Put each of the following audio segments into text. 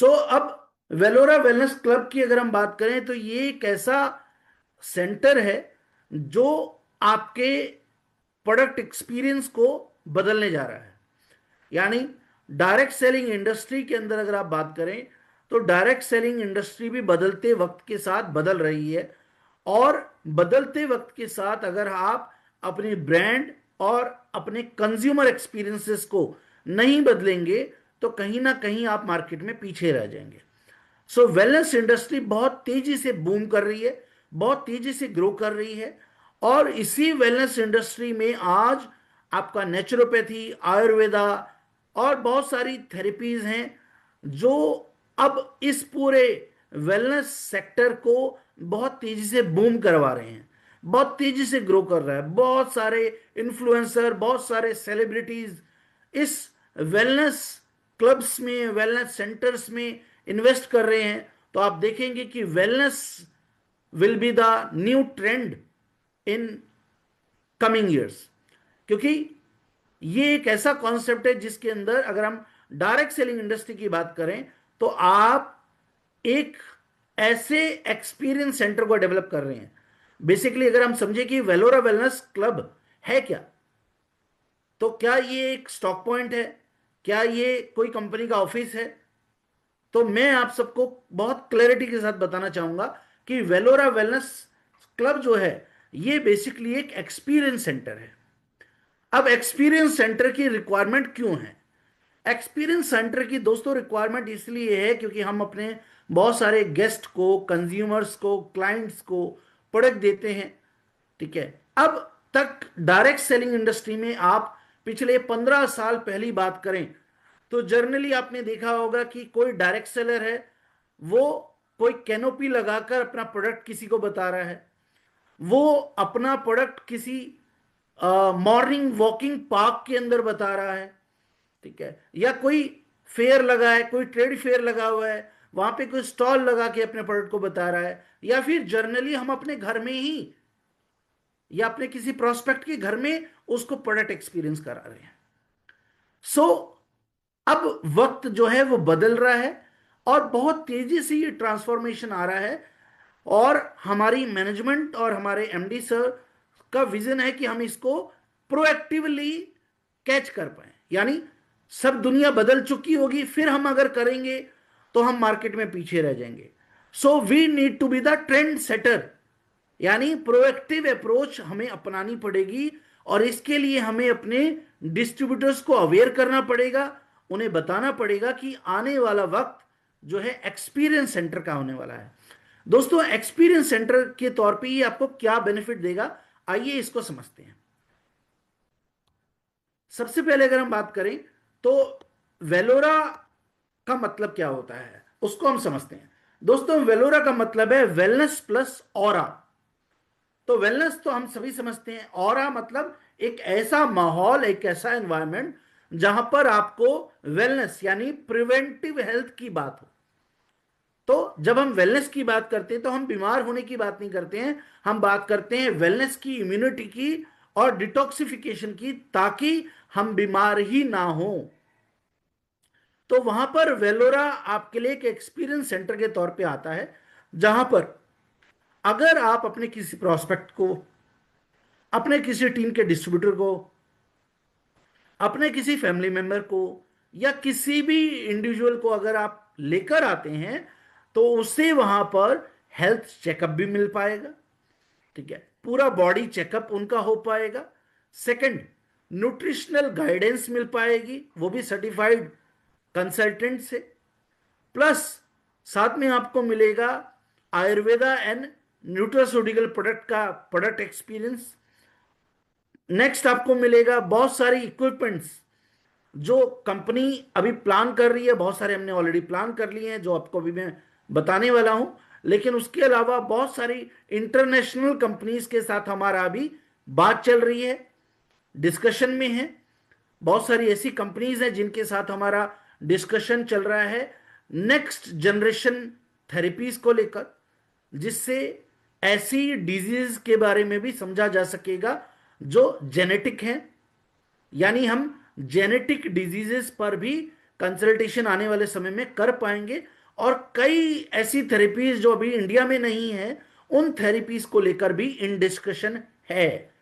अब वेलोरा wellness club की अगर हम बात करें तो ये एक ऐसा सेंटर है जो आपके प्रोडक्ट एक्सपीरियंस को बदलने जा रहा है। यानी डायरेक्ट सेलिंग इंडस्ट्री के अंदर अगर आप बात करें तो डायरेक्ट सेलिंग इंडस्ट्री भी बदलते वक्त के साथ बदल रही है। और बदलते वक्त के साथ अगर आप अपनी ब्रांड और अपने कंज्यूमर एक्सपीरियंसेस को नहीं बदलेंगे तो कहीं ना कहीं आप मार्केट में पीछे रह जाएंगे। वेलनेस इंडस्ट्री बहुत तेजी से बूम कर रही है, बहुत तेजी से ग्रो कर रही है। और इसी वेलनेस इंडस्ट्री में आज आपका नेचुरोपैथी, आयुर्वेदा और बहुत सारी थेरेपीज हैं जो अब इस पूरे वेलनेस सेक्टर को बहुत तेजी से बूम करवा रहे हैं, बहुत तेजी से ग्रो कर रहा है। बहुत सारे इन्फ्लुएंसर, बहुत सारे सेलिब्रिटीज इस वेलनेस क्लब्स में, वेलनेस सेंटर्स में इन्वेस्ट कर रहे हैं। तो आप देखेंगे कि wellness will be the new trend in coming years, क्योंकि ये एक ऐसा कॉन्सेप्ट है जिसके अंदर अगर हम डायरेक्ट सेलिंग इंडस्ट्री की बात करें तो आप एक ऐसे एक्सपीरियंस सेंटर को डेवलप कर रहे हैं। बेसिकली अगर हम समझे कि वेलोरा वेलनेस क्लब है क्या, तो क्या ये एक स्टॉक पॉइंट है, क्या ये कोई कंपनी का ऑफिस है? तो मैं आप सबको बहुत क्लैरिटी के साथ बताना चाहूंगा कि वेलोरा वेलनेस क्लब जो है ये बेसिकली एक एक्सपीरियंस सेंटर है। अब एक्सपीरियंस सेंटर की रिक्वायरमेंट क्यों है? एक्सपीरियंस सेंटर की दोस्तों रिक्वायरमेंट इसलिए है क्योंकि हम अपने बहुत सारे गेस्ट को, कंज्यूमर्स को, क्लाइंट्स को प्रोडक्ट देते हैं। ठीक है, अब तक डायरेक्ट सेलिंग इंडस्ट्री में आप पिछले 15 साल पहली बात करें तो जर्नली आपने देखा होगा कि कोई डायरेक्ट सेलर है, वो कोई कैनोपी लगाकर अपना प्रोडक्ट किसी को बता रहा है, वो अपना प्रोडक्ट किसी मॉर्निंग वॉकिंग पार्क के अंदर बता रहा है। ठीक है, या कोई फेयर लगा है, कोई ट्रेड फेयर लगा हुआ है, वहां पे कोई स्टॉल लगा के अपने प्रोडक्ट को बता रहा है, या फिर जर्नली हम अपने घर में ही या अपने किसी प्रोस्पेक्ट के घर में उसको प्रोडक्ट एक्सपीरियंस करा रहे हैं। सो अब वक्त जो है वो बदल रहा है और बहुत तेजी से ये ट्रांसफॉर्मेशन आ रहा है। और हमारी मैनेजमेंट और हमारे एमडी सर का विजन है कि हम इसको प्रोएक्टिवली कैच कर पाए। यानी सब दुनिया बदल चुकी होगी, फिर हम अगर करेंगे तो हम मार्केट में पीछे रह जाएंगे। So we need to be the trend setter, यानी प्रोएक्टिव अप्रोच हमें अपनानी पड़ेगी। और इसके लिए हमें अपने डिस्ट्रीब्यूटर्स को अवेयर करना पड़ेगा, उन्हें बताना पड़ेगा कि आने वाला वक्त जो है एक्सपीरियंस सेंटर का होने वाला है। दोस्तों, एक्सपीरियंस सेंटर के तौर पे ये आपको क्या बेनिफिट देगा, आइए इसको समझते हैं। सबसे पहले अगर हम बात करें तो वेलोरा का मतलब क्या होता है उसको हम समझते हैं। दोस्तों, वेलोरा का मतलब है वेलनेस प्लस ऑरा। तो वेलनेस तो हम सभी समझते हैं, ऑरा मतलब एक ऐसा माहौल, एक ऐसा एनवायरनमेंट जहां पर आपको वेलनेस यानी प्रिवेंटिव हेल्थ की बात हो। तो जब हम वेलनेस की बात करते हैं तो हम बीमार होने की बात नहीं करते हैं, हम बात करते हैं वेलनेस की, इम्यूनिटी की और डिटॉक्सिफिकेशन की, ताकि हम बीमार ही ना हो। तो वहां पर वेलोरा आपके लिए एक एक्सपीरियंस सेंटर के तौर पे आता है, जहां पर अगर आप अपने किसी प्रोस्पेक्ट को, अपने किसी टीम के डिस्ट्रीब्यूटर को, अपने किसी फैमिली मेंबर को या किसी भी इंडिविजुअल को अगर आप लेकर आते हैं तो उससे वहां पर हेल्थ चेकअप भी मिल पाएगा। ठीक है, पूरा बॉडी चेकअप उनका हो पाएगा। सेकंड, न्यूट्रिशनल गाइडेंस मिल पाएगी, वो भी सर्टिफाइड कंसल्टेंट से। प्लस साथ में आपको मिलेगा आयुर्वेदा एंड न्यूट्रास्यूटिकल प्रोडक्ट का प्रोडक्ट एक्सपीरियंस। नेक्स्ट आपको मिलेगा बहुत सारी इक्विपमेंट्स जो कंपनी अभी प्लान कर रही है, बहुत सारे हमने ऑलरेडी प्लान कर लिए हैं जो आपको अभी मैं बताने वाला हूं। लेकिन उसके अलावा बहुत सारी इंटरनेशनल कंपनीज के साथ हमारा अभी बात चल रही है, डिस्कशन में है। बहुत सारी ऐसी कंपनीज हैं जिनके साथ हमारा डिस्कशन चल रहा है नेक्स्ट जनरेशन थेरेपीज को लेकर, जिससे ऐसी डिजीज के बारे में भी समझा जा सकेगा जो जेनेटिक हैं। यानी हम जेनेटिक डिजीजेस पर भी कंसल्टेशन आने वाले समय में कर पाएंगे। और कई ऐसी थेरेपीज जो अभी इंडिया में नहीं है, उन थेरेपीज को लेकर भी इन डिस्कशन है।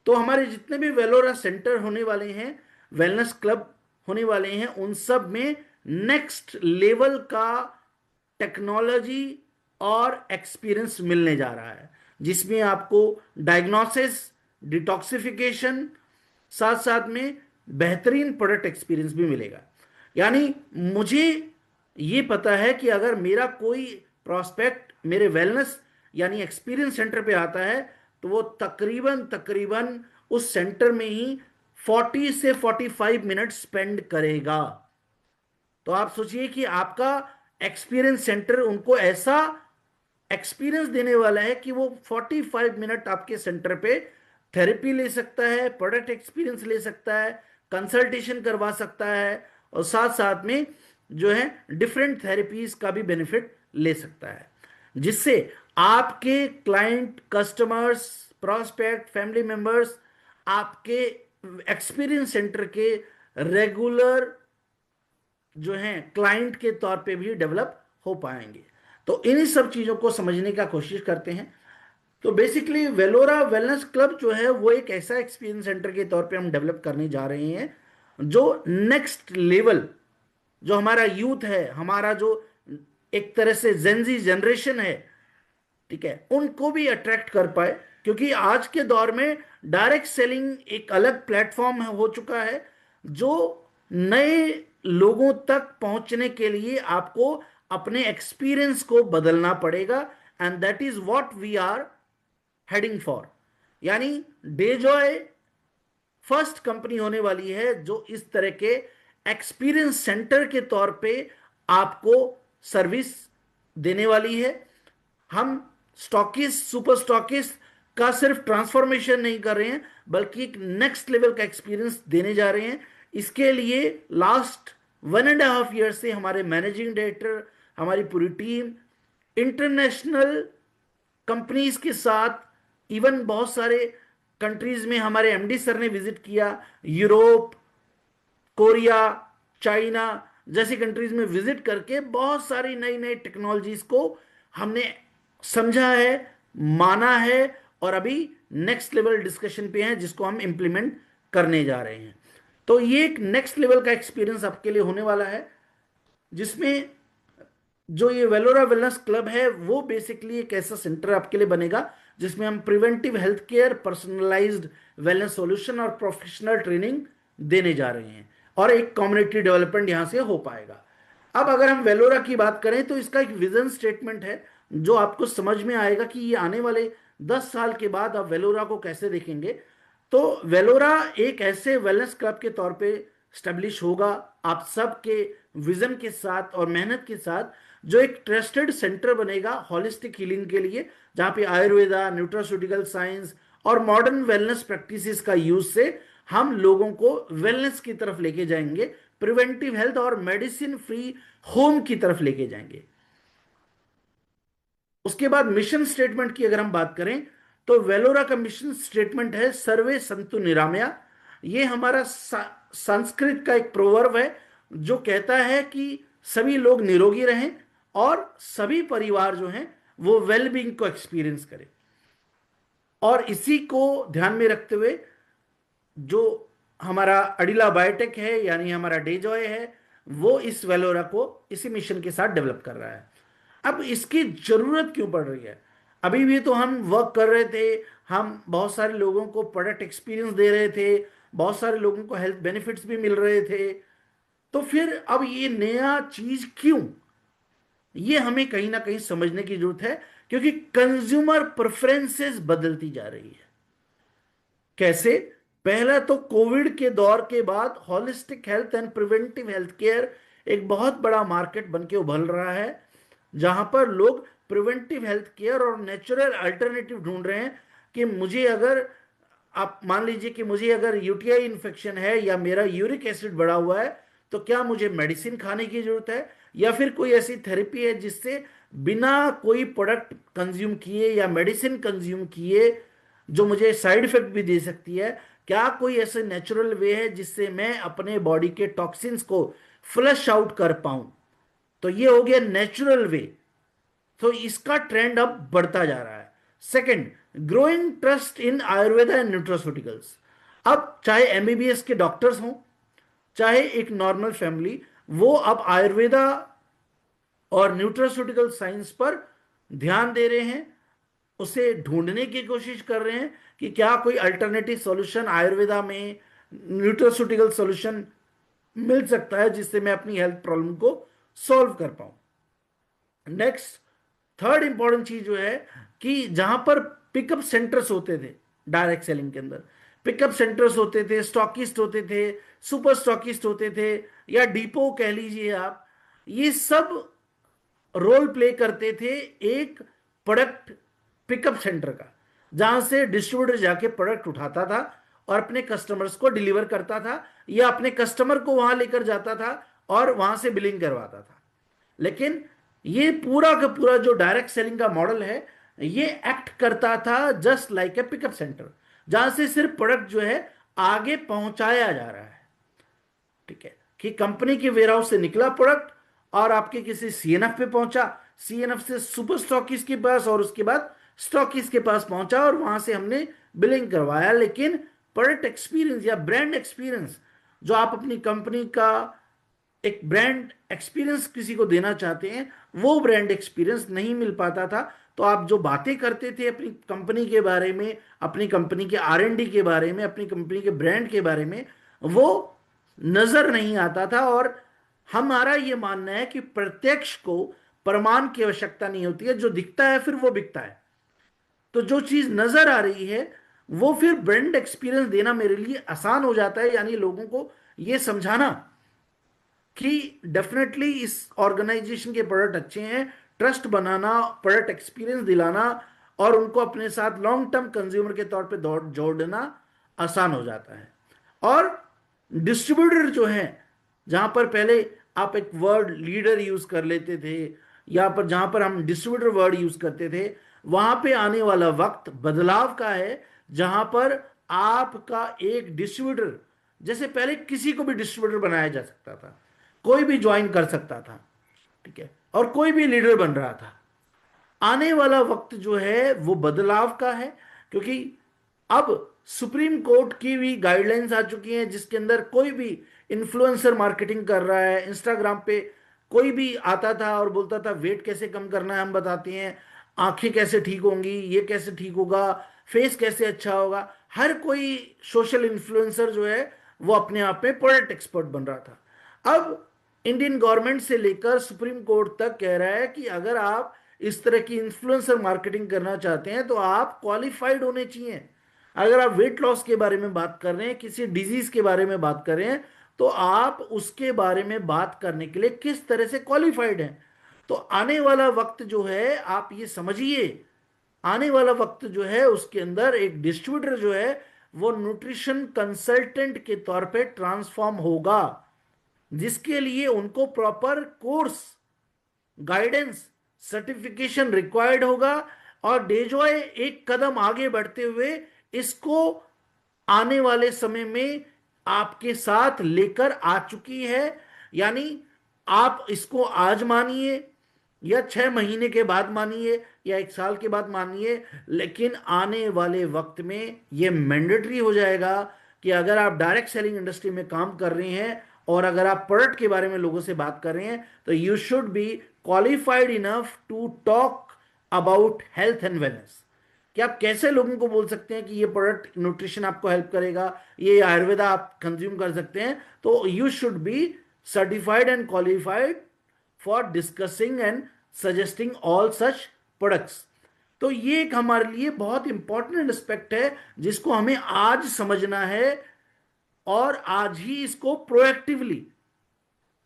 तो हमारे जितने भी वेलोरा सेंटर होने वाले हैं, वेलनेस क्लब होने वाले हैं, उन सब में नेक्स्ट लेवल का टेक्नोलॉजी और एक्सपीरियंस मिलने जा रहा है, जिसमें आपको डायग्नोसिस, डिटॉक्सिफिकेशन, साथ साथ में बेहतरीन प्रोडक्ट एक्सपीरियंस भी मिलेगा। यानी मुझे ये पता है कि अगर मेरा कोई प्रोस्पेक्ट मेरे वेलनेस यानी एक्सपीरियंस सेंटर पे आता है, तो वो तकरीबन तकरीबन उस सेंटर में ही 40 से 45 मिनट स्पेंड करेगा। तो आप सोचिए कि आपका एक्सपीरियंस सेंटर उनको ऐसा एक्सपीरियंस देने वाला है कि वो 45 मिनट आपके सेंटर पे थेरेपी ले सकता है, प्रोडक्ट एक्सपीरियंस ले सकता है, कंसल्टेशन करवा सकता है, और साथ साथ में जो है डिफरेंट थेरेपीज का भी बेनिफिट ले सकता है, जिससे आपके client, customers, prospect, family members आपके एक्सपीरियंस सेंटर के रेगुलर जो हैं क्लाइंट के तौर पे भी डेवलप हो पाएंगे। तो इन्हीं सब चीजों को समझने का कोशिश करते हैं। तो बेसिकली वेलोरा वेलनेस क्लब जो है वो एक ऐसा एक्सपीरियंस सेंटर के तौर पे हम डेवलप करने जा रहे हैं जो नेक्स्ट लेवल, जो हमारा यूथ है, हमारा जो एक तरह से जेनजी जनरेशन है, ठीक है, उनको भी अट्रैक्ट कर पाए। क्योंकि आज के दौर में डायरेक्ट सेलिंग एक अलग प्लेटफॉर्म हो चुका है, जो नए लोगों तक पहुंचने के लिए आपको अपने एक्सपीरियंस को बदलना पड़ेगा, and that is what we are heading for. यानी डेजॉय फर्स्ट कंपनी होने वाली है जो इस तरह के एक्सपीरियंस सेंटर के तौर पे आपको सर्विस देने वाली है। हम स्टॉकिस्ट, सुपर स्टॉकिस्ट का सिर्फ ट्रांसफॉर्मेशन नहीं कर रहे हैं, बल्कि एक नेक्स्ट लेवल का एक्सपीरियंस देने जा रहे हैं। इसके लिए लास्ट 1.5 ईयर से हमारे मैनेजिंग डायरेक्टर, हमारी पूरी टीम इंटरनेशनल कंपनीज के साथ, इवन बहुत सारे कंट्रीज में हमारे एमडी सर ने विजिट किया, यूरोप, कोरिया, चाइना जैसी कंट्रीज में विजिट करके बहुत सारी नई नई टेक्नोलॉजीज को हमने समझा है, माना है, और अभी नेक्स्ट लेवल डिस्कशन पे है जिसको हम इंप्लीमेंट करने जा रहे हैं। तो ये एक नेक्स्ट लेवल का एक्सपीरियंस आपके लिए होने वाला है, जिसमें जो ये वेलोरा वेलनेस क्लब है वो बेसिकली एक ऐसा सेंटर आपके लिए बनेगा जिसमें हम preventive health care, personalised wellness solution और प्रोफेशनल ट्रेनिंग देने जा रहे हैं, और एक कम्युनिटी डेवलपमेंट यहां से हो पाएगा। अब अगर हम वेलोरा की बात करें तो इसका एक विजन स्टेटमेंट है जो आपको समझ में आएगा कि ये आने वाले 10 साल के बाद आप वेलोरा को कैसे देखेंगे। तो वेलोरा एक ऐसे वेलनेस क्लब के तौर पे स्टेब्लिश होगा आप सबके विजन के साथ और मेहनत के साथ, जो एक ट्रस्टेड सेंटर बनेगा हॉलिस्टिक हीलिंग के लिए, जहां पे आयुर्वेदा, न्यूट्रास्यूटिकल साइंस और मॉडर्न वेलनेस प्रैक्टिसेस का यूज से हम लोगों को वेलनेस की तरफ लेके जाएंगे, प्रिवेंटिव हेल्थ और मेडिसिन फ्री होम की तरफ लेके जाएंगे। उसके बाद मिशन स्टेटमेंट की अगर हम बात करें तो वेलोरा का मिशन स्टेटमेंट है सर्वे संतु निरामया। ये हमारा संस्कृत का एक प्रोवर्ब है जो कहता है कि सभी लोग निरोगी रहें और सभी परिवार जो हैं वो वेलबींग को एक्सपीरियंस करें। और इसी को ध्यान में रखते हुए जो हमारा अडिला बायोटेक है यानी हमारा डेजॉय है, वो इस वेलोरा को इसी मिशन के साथ डेवलप कर रहा है। अब इसकी जरूरत क्यों पड़ रही है? अभी भी तो हम वर्क कर रहे थे, हम बहुत सारे लोगों को प्रोडक्ट एक्सपीरियंस दे रहे थे, बहुत सारे लोगों को हेल्थ बेनिफिट्स भी मिल रहे थे, तो फिर अब ये नया चीज क्यों? ये हमें कहीं ना कहीं समझने की जरूरत है, क्योंकि कंज्यूमर प्रेफरेंसेस बदलती जा रही है। कैसे? पहला तो कोविड के दौर के बाद holistic health and preventive health care एक बहुत बड़ा मार्केट बन के उभर रहा है, जहां पर लोग प्रिवेंटिव हेल्थ केयर और नेचुरल अल्टरनेटिव ढूंढ रहे हैं कि मुझे अगर, आप मान लीजिए कि मुझे अगर यूटीआई इन्फेक्शन है या मेरा यूरिक एसिड बढ़ा हुआ है, तो क्या मुझे मेडिसिन खाने की जरूरत है, या फिर कोई ऐसी थेरेपी है जिससे बिना कोई प्रोडक्ट कंज्यूम किए या मेडिसिन कंज्यूम किए जो मुझे साइड इफेक्ट भी दे सकती है, क्या कोई ऐसे नेचुरल वे है जिससे मैं अपने बॉडी के टॉक्सिन्स को फ्लश आउट कर पाऊं। तो ये हो गया नेचुरल वे। तो इसका ट्रेंड अब बढ़ता जा रहा है। Second, growing trust in Ayurveda and nutraceuticals. अब चाहे एमबीबीएस के डॉक्टर्स हों, चाहे एक नॉर्मल फैमिली, वो अब आयुर्वेदा और न्यूट्रोस्यूटिकल साइंस पर ध्यान दे रहे हैं, उसे ढूंढने की कोशिश कर रहे हैं कि क्या कोई अल्टरनेटिव सॉल्यूशन आयुर्वेदा में, न्यूट्रोस्यूटिकल सॉल्यूशन मिल सकता है जिससे मैं अपनी हेल्थ प्रॉब्लम को सॉल्व कर पाऊं। नेक्स्ट, थर्ड इंपॉर्टेंट चीज जो है कि जहां पर पिकअप सेंटर्स होते थे डायरेक्ट सेलिंग के अंदर, पिकअप सेंटर्स होते थे, स्टॉकिस्ट होते थे, सुपर स्टॉकिस्ट होते थे, या डिपो कह लीजिए आप, ये सब रोल प्ले करते थे एक प्रोडक्ट पिकअप सेंटर का, जहां से डिस्ट्रीब्यूटर जाके प्रोडक्ट उठाता था और अपने कस्टमर्स को डिलीवर करता था, या अपने कस्टमर को वहां लेकर जाता था और वहां से बिलिंग करवाता था। लेकिन ये पूरा का पूरा जो डायरेक्ट सेलिंग का मॉडल है, ये एक्ट करता था just like a pickup centre, जहां से सिर्फ प्रोडक्ट जो है आगे पहुंचाया जा रहा है। ठीक है, कि कंपनी के वेयरहाउस से निकला प्रोडक्ट और आपके किसी सीएनएफ पे पहुंचा, सीएनएफ से सुपर स्टॉकिस्ट के पास, और उसके बाद स्टॉकिस्ट के पास पहुंचा और वहां से हमने बिलिंग करवाया। लेकिन प्रोडक्ट एक्सपीरियंस या ब्रांड एक्सपीरियंस जो आप अपनी कंपनी का एक ब्रांड एक्सपीरियंस किसी को देना चाहते हैं, वो ब्रांड एक्सपीरियंस नहीं मिल पाता था। तो आप जो बातें करते थे अपनी कंपनी के बारे में, अपनी कंपनी के आरएनडी के बारे में, अपनी कंपनी के ब्रांड के बारे में, वो नजर नहीं आता था। और हमारा ये मानना है कि प्रत्यक्ष को प्रमाण की आवश्यकता नहीं होती है, जो दिखता है फिर वो बिकता है। तो जो चीज नजर आ रही है वो फिर ब्रांड एक्सपीरियंस देना मेरे लिए आसान हो जाता है, यानी लोगों को ये समझाना कि डेफिनेटली इस ऑर्गेनाइजेशन के प्रोडक्ट अच्छे हैं, ट्रस्ट बनाना, प्रोडक्ट एक्सपीरियंस दिलाना और उनको अपने साथ लॉन्ग टर्म कंज्यूमर के तौर पे जोड़ना आसान हो जाता है। और डिस्ट्रीब्यूटर जो है, जहां पर पहले आप एक वर्ड लीडर यूज कर लेते थे, या पर जहां पर हम डिस्ट्रीब्यूटर वर्ड यूज करते थे, वहां पे आने वाला वक्त बदलाव का है, जहां पर आपका एक डिस्ट्रीब्यूटर, जैसे पहले किसी को भी डिस्ट्रीब्यूटर बनाया जा सकता था, कोई भी ज्वाइन कर सकता था, ठीक है, और कोई भी लीडर बन रहा था। आने वाला वक्त जो है वो बदलाव का है, क्योंकि अब सुप्रीम कोर्ट की भी गाइडलाइंस आ चुकी हैं, जिसके अंदर कोई भी इन्फ्लुएंसर मार्केटिंग कर रहा है, इंस्टाग्राम पे कोई भी आता था और बोलता था वेट कैसे कम करना है हम बताते हैं, आंखें कैसे ठीक होंगी, ये कैसे ठीक होगा, फेस कैसे अच्छा होगा, हर कोई सोशल इन्फ्लुएंसर जो है वो अपने आप में प्रोडक्ट एक्सपर्ट बन रहा था। अब इंडियन गवर्नमेंट से लेकर सुप्रीम कोर्ट तक कह रहा है कि अगर आप इस तरह की इन्फ्लुएंसर मार्केटिंग करना चाहते हैं तो आप क्वालिफाइड होने चाहिए। अगर आप वेट लॉस के बारे में बात कर रहे हैं, किसी डिजीज के बारे में बात कर रहे हैं, तो आप उसके बारे में बात करने के लिए किस तरह से क्वालिफाइड हैं। तो आने वाला वक्त जो है आप ये समझिए, आने वाला वक्त जो है उसके अंदर एक डिस्ट्रीब्यूटर जो है वो न्यूट्रिशन कंसल्टेंट के तौर पे ट्रांसफॉर्म होगा, जिसके लिए उनको proper course, guidance, certification required होगा। और डेजॉय एक कदम आगे बढ़ते हुए इसको आने वाले समय में आपके साथ लेकर आ चुकी है। यानी आप इसको आज मानिए या 6 महीने के बाद मानिए या 1 साल के बाद मानिए, लेकिन आने वाले वक्त में यह मैंडेटरी हो जाएगा कि अगर आप डायरेक्ट सेलिंग इंडस्ट्री में काम कर रहे हैं और अगर आप प्रोडक्ट के बारे में लोगों से बात कर रहे हैं, तो you should be qualified enough to talk about health and wellness. कि आप कैसे लोगों को बोल सकते हैं कि ये प्रोडक्ट न्यूट्रिशन आपको हेल्प करेगा, ये आयुर्वेदा आप कंज्यूम कर सकते हैं। तो you should be certified and qualified for discussing and suggesting all such products. तो ये एक हमारे लिए बहुत इंपॉर्टेंट एस्पेक्ट है जिसको हमें आज समझना है और आज ही इसको प्रोएक्टिवली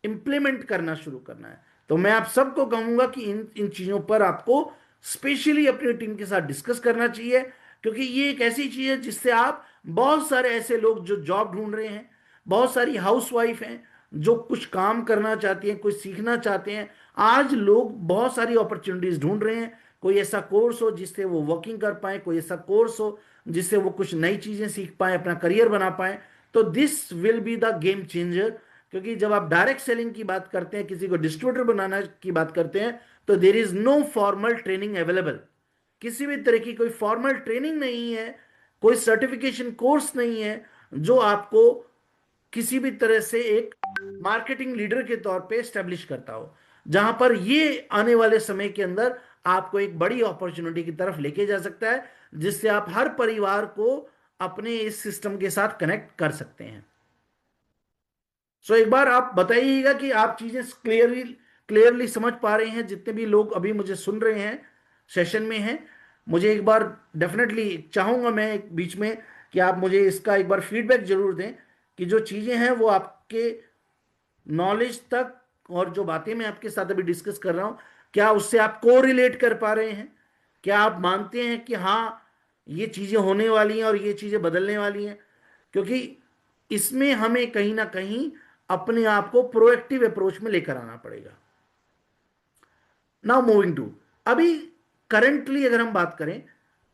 इंप्लीमेंट करना शुरू करना है। तो मैं आप सबको कहूंगा कि इन इन चीजों पर आपको स्पेशली अपनी टीम के साथ डिस्कस करना चाहिए, क्योंकि ये एक ऐसी चीज है जिससे आप बहुत सारे ऐसे लोग जो जॉब ढूंढ रहे हैं, बहुत सारी हाउसवाइफ हैं जो कुछ काम करना चाहती हैं, कुछ सीखना चाहते हैं, आज लोग बहुत सारी अपॉर्चुनिटीज ढूंढ रहे हैं। कोई ऐसा कोर्स हो जिससे वो वर्किंग कर पाए, कोई ऐसा कोर्स हो जिससे वो कुछ नई चीजें सीख पाए, अपना करियर बना पाए। तो this will be the game changer क्योंकि जब आप डायरेक्ट सेलिंग की बात करते हैं, किसी को डिस्ट्रीब्यूटर बनाना की बात करते हैं, तो there is no formal training available. किसी भी तरह की कोई फॉर्मल ट्रेनिंग नहीं है, कोई सर्टिफिकेशन कोर्स नहीं है जो आपको किसी भी तरह से एक मार्केटिंग लीडर के तौर पे स्टेब्लिश करता हो, जहां पर ये आने वाले समय के अंदर आपको एक बड़ी अपॉर्चुनिटी की तरफ लेके जा सकता है, जिससे आप हर परिवार को अपने इस सिस्टम के साथ कनेक्ट कर सकते हैं। सो एक बार आप बताइएगा कि आप चीजें क्लियरली क्लियरली समझ पा रहे हैं, जितने भी लोग अभी मुझे सुन रहे हैं सेशन में हैं। मुझे एक बार डेफिनेटली चाहूंगा मैं एक बीच में कि आप मुझे इसका एक बार फीडबैक जरूर दें कि जो चीजें हैं वो आपके नॉलेज तक, और जो बातें मैं आपके साथ अभी डिस्कस कर रहा हूं, क्या उससे आप को रिलेट कर पा रहे हैं? क्या आप मानते हैं कि हाँ, ये चीजें होने वाली हैं और ये चीजें बदलने वाली हैं? क्योंकि इसमें हमें कहीं ना कहीं अपने आप को प्रोएक्टिव अप्रोच में लेकर आना पड़ेगा। नाउ मूविंग टू, अभी करंटली अगर हम बात करें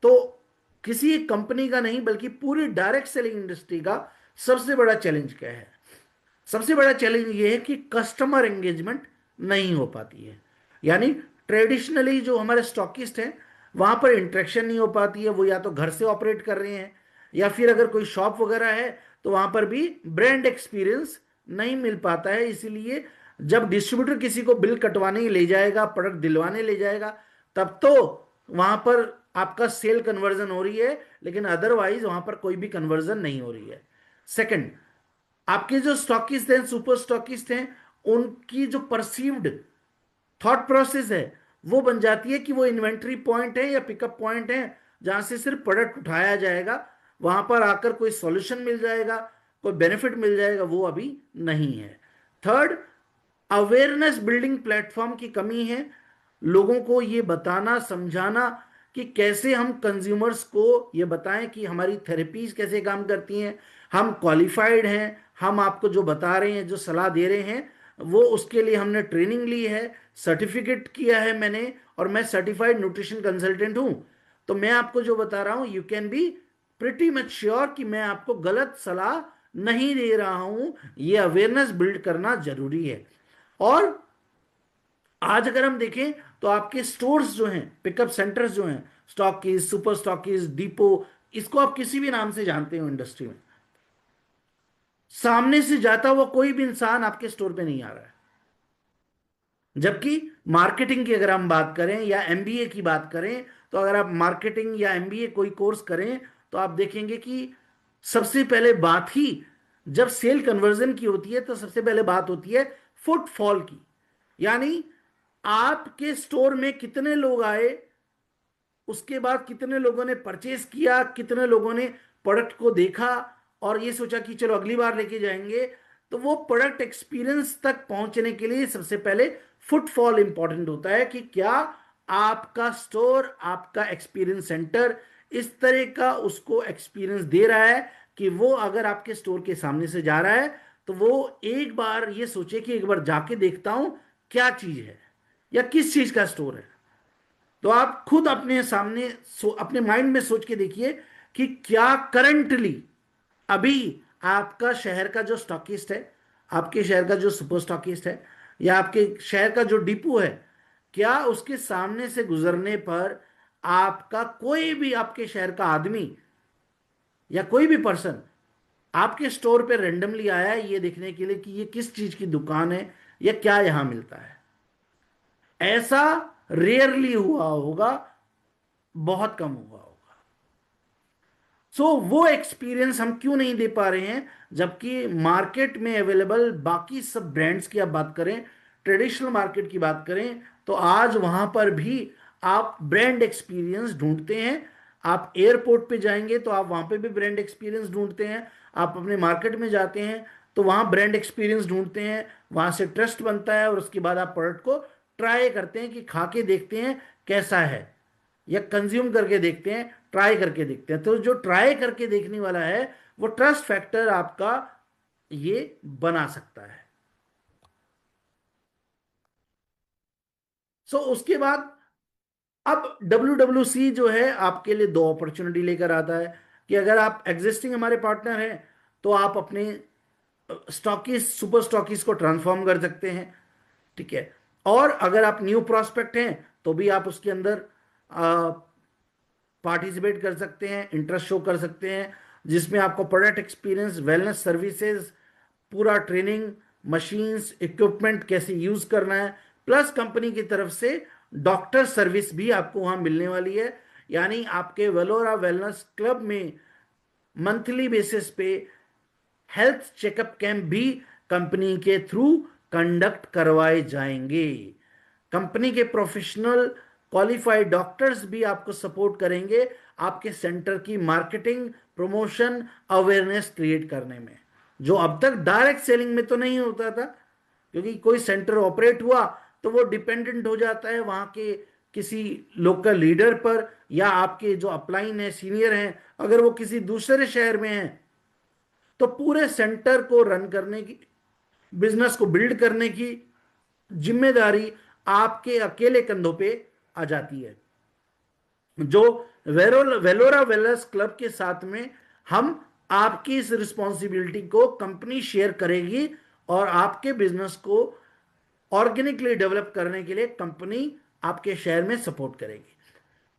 तो किसी एक कंपनी का नहीं बल्कि पूरी डायरेक्ट सेलिंग इंडस्ट्री का सबसे बड़ा चैलेंज क्या है? सबसे बड़ा चैलेंज ये है कि कस्टमर एंगेजमेंट नहीं हो पाती है। यानी ट्रेडिशनली जो हमारे स्टॉकिस्ट हैं, वहां पर इंटरेक्शन नहीं हो पाती है। वो या तो घर से ऑपरेट कर रहे हैं, या फिर अगर कोई शॉप वगैरह है तो वहां पर भी ब्रांड एक्सपीरियंस नहीं मिल पाता है। इसीलिए जब डिस्ट्रीब्यूटर किसी को बिल कटवाने ले जाएगा, प्रोडक्ट दिलवाने ले जाएगा, तब तो वहां पर आपका सेल कन्वर्जन हो रही है, लेकिन अदरवाइज वहां पर कोई भी कन्वर्जन नहीं हो रही है। सेकंड, आपके जो स्टॉकिस्ट हैं, सुपर स्टॉकिस्ट हैं, उनकी जो परसीव्ड थॉट प्रोसेस है वो बन जाती है कि वो इन्वेंट्री पॉइंट है या पिकअप पॉइंट है, जहां से सिर्फ प्रोडक्ट उठाया जाएगा, वहां पर आकर कोई सॉल्यूशन मिल जाएगा, कोई बेनिफिट मिल जाएगा, वो अभी नहीं है। थर्ड, अवेयरनेस बिल्डिंग प्लेटफॉर्म की कमी है। लोगों को ये बताना समझाना कि कैसे हम कंज्यूमर्स को ये बताएं कि हमारी थेरेपीज कैसे काम करती हैं, हम क्वालिफाइड हैं, हम आपको जो बता रहे हैं, जो सलाह दे रहे हैं, वो उसके लिए हमने ट्रेनिंग ली है, सर्टिफिकेट किया है मैंने, और मैं सर्टिफाइड न्यूट्रिशन कंसल्टेंट हूं। तो मैं आपको जो बता रहा हूं, you can be pretty much sure कि मैं आपको गलत सलाह नहीं दे रहा हूं। ये अवेयरनेस बिल्ड करना जरूरी है। और आज अगर हम देखें तो आपके स्टोर्स जो हैं, पिकअप सेंटर्स जो हैं, स्टॉकीज, सुपर स्टॉकीज, डिपो, इसको आप किसी भी नाम से जानते हो इंडस्ट्री में, सामने से जाता हुआ कोई भी इंसान आपके स्टोर पे नहीं आ रहा है। जबकि मार्केटिंग की अगर हम बात करें या एमबीए की बात करें, तो अगर आप मार्केटिंग या एमबीए कोई कोर्स करें तो आप देखेंगे कि सबसे पहले बात ही जब सेल कन्वर्जन की होती है तो सबसे पहले बात होती है फुटफॉल की। यानी आपके स्टोर में कितने लोग आए, उसके बाद कितने लोगों ने परचेज किया, कितने लोगों ने प्रोडक्ट को देखा और ये सोचा कि चलो अगली बार लेके जाएंगे। तो वो प्रोडक्ट एक्सपीरियंस तक पहुंचने के लिए सबसे पहले फुटफॉल इंपॉर्टेंट होता है कि क्या आपका स्टोर, आपका एक्सपीरियंस सेंटर इस तरह का उसको एक्सपीरियंस दे रहा है कि वो अगर आपके स्टोर के सामने से जा रहा है तो वो एक बार ये सोचे कि एक बार जाके देखता हूं क्या चीज है या किस चीज का स्टोर है। तो आप खुद अपने सामने अपने माइंड में सोच के देखिए कि क्या करंटली अभी आपका शहर का जो स्टॉकिस्ट है, आपके शहर का जो सुपर स्टॉकिस्ट है, या आपके शहर का जो डिपो है, क्या उसके सामने से गुजरने पर आपका कोई भी आपके शहर का आदमी या कोई भी पर्सन आपके स्टोर पे रेंडमली आया है ये देखने के लिए कि ये किस चीज की दुकान है या क्या यहां मिलता है? ऐसा रेयरली हुआ होगा, बहुत कम हुआ होगा। वो एक्सपीरियंस हम क्यों नहीं दे पा रहे हैं, जबकि मार्केट में अवेलेबल बाकी सब ब्रांड्स की आप बात करें, ट्रेडिशनल मार्केट की बात करें, तो आज वहां पर भी आप ब्रांड एक्सपीरियंस ढूंढते हैं। आप एयरपोर्ट पे जाएंगे तो आप वहां पे भी ब्रांड एक्सपीरियंस ढूंढते हैं। आप अपने मार्केट में जाते हैं तो वहां ब्रांड एक्सपीरियंस ढूंढते हैं, वहां से ट्रस्ट बनता है, और उसके बाद आप प्रोडक्ट को ट्राई करते हैं कि खा के देखते हैं कैसा है, या कंज्यूम करके देखते हैं, ट्राई करके देखते हैं। तो जो ट्राई करके देखने वाला है वो ट्रस्ट फैक्टर आपका ये बना सकता है। उसके बाद अब WWC जो है आपके लिए दो अपॉर्चुनिटी लेकर आता है कि अगर आप एग्जिस्टिंग हमारे पार्टनर हैं तो आप अपने स्टॉकिस्ट सुपर स्टॉकिस्ट को ट्रांसफॉर्म कर सकते हैं, ठीक है। और अगर आप न्यू प्रोस्पेक्ट हैं तो भी आप उसके अंदर पार्टिसिपेट कर सकते हैं, इंटरेस्ट शो कर सकते हैं, जिसमें आपको प्रोडक्ट एक्सपीरियंस, वेलनेस सर्विसेज, पूरा ट्रेनिंग, मशीन्स, इक्विपमेंट कैसे यूज करना है, प्लस कंपनी की तरफ से डॉक्टर सर्विस भी आपको वहां मिलने वाली है। यानी आपके वेलोरा वेलनेस क्लब में मंथली बेसिस पे हेल्थ चेकअप कैंप भी कंपनी के थ्रू कंडक्ट करवाए जाएंगे। कंपनी के प्रोफेशनल क्वालिफाइड डॉक्टर्स भी आपको सपोर्ट करेंगे आपके सेंटर की मार्केटिंग, प्रमोशन, अवेयरनेस क्रिएट करने में, जो अब तक डायरेक्ट सेलिंग में तो नहीं होता था। क्योंकि कोई सेंटर ऑपरेट हुआ तो वो डिपेंडेंट हो जाता है वहां के किसी लोकल लीडर पर, या आपके जो अपलाइन है, सीनियर हैं, अगर वो किसी दूसरे शहर में हैं, तो पूरे सेंटर को रन करने की, बिजनेस को बिल्ड करने की जिम्मेदारी आपके अकेले कंधों पे आ जाती है। जो वेलोरा वेलनेस क्लब के साथ में हम आपकी इस रिस्पॉन्सिबिलिटी को कंपनी शेयर करेगी, और आपके बिजनेस को ऑर्गेनिकली डेवलप करने के लिए कंपनी आपके शहर में सपोर्ट करेगी।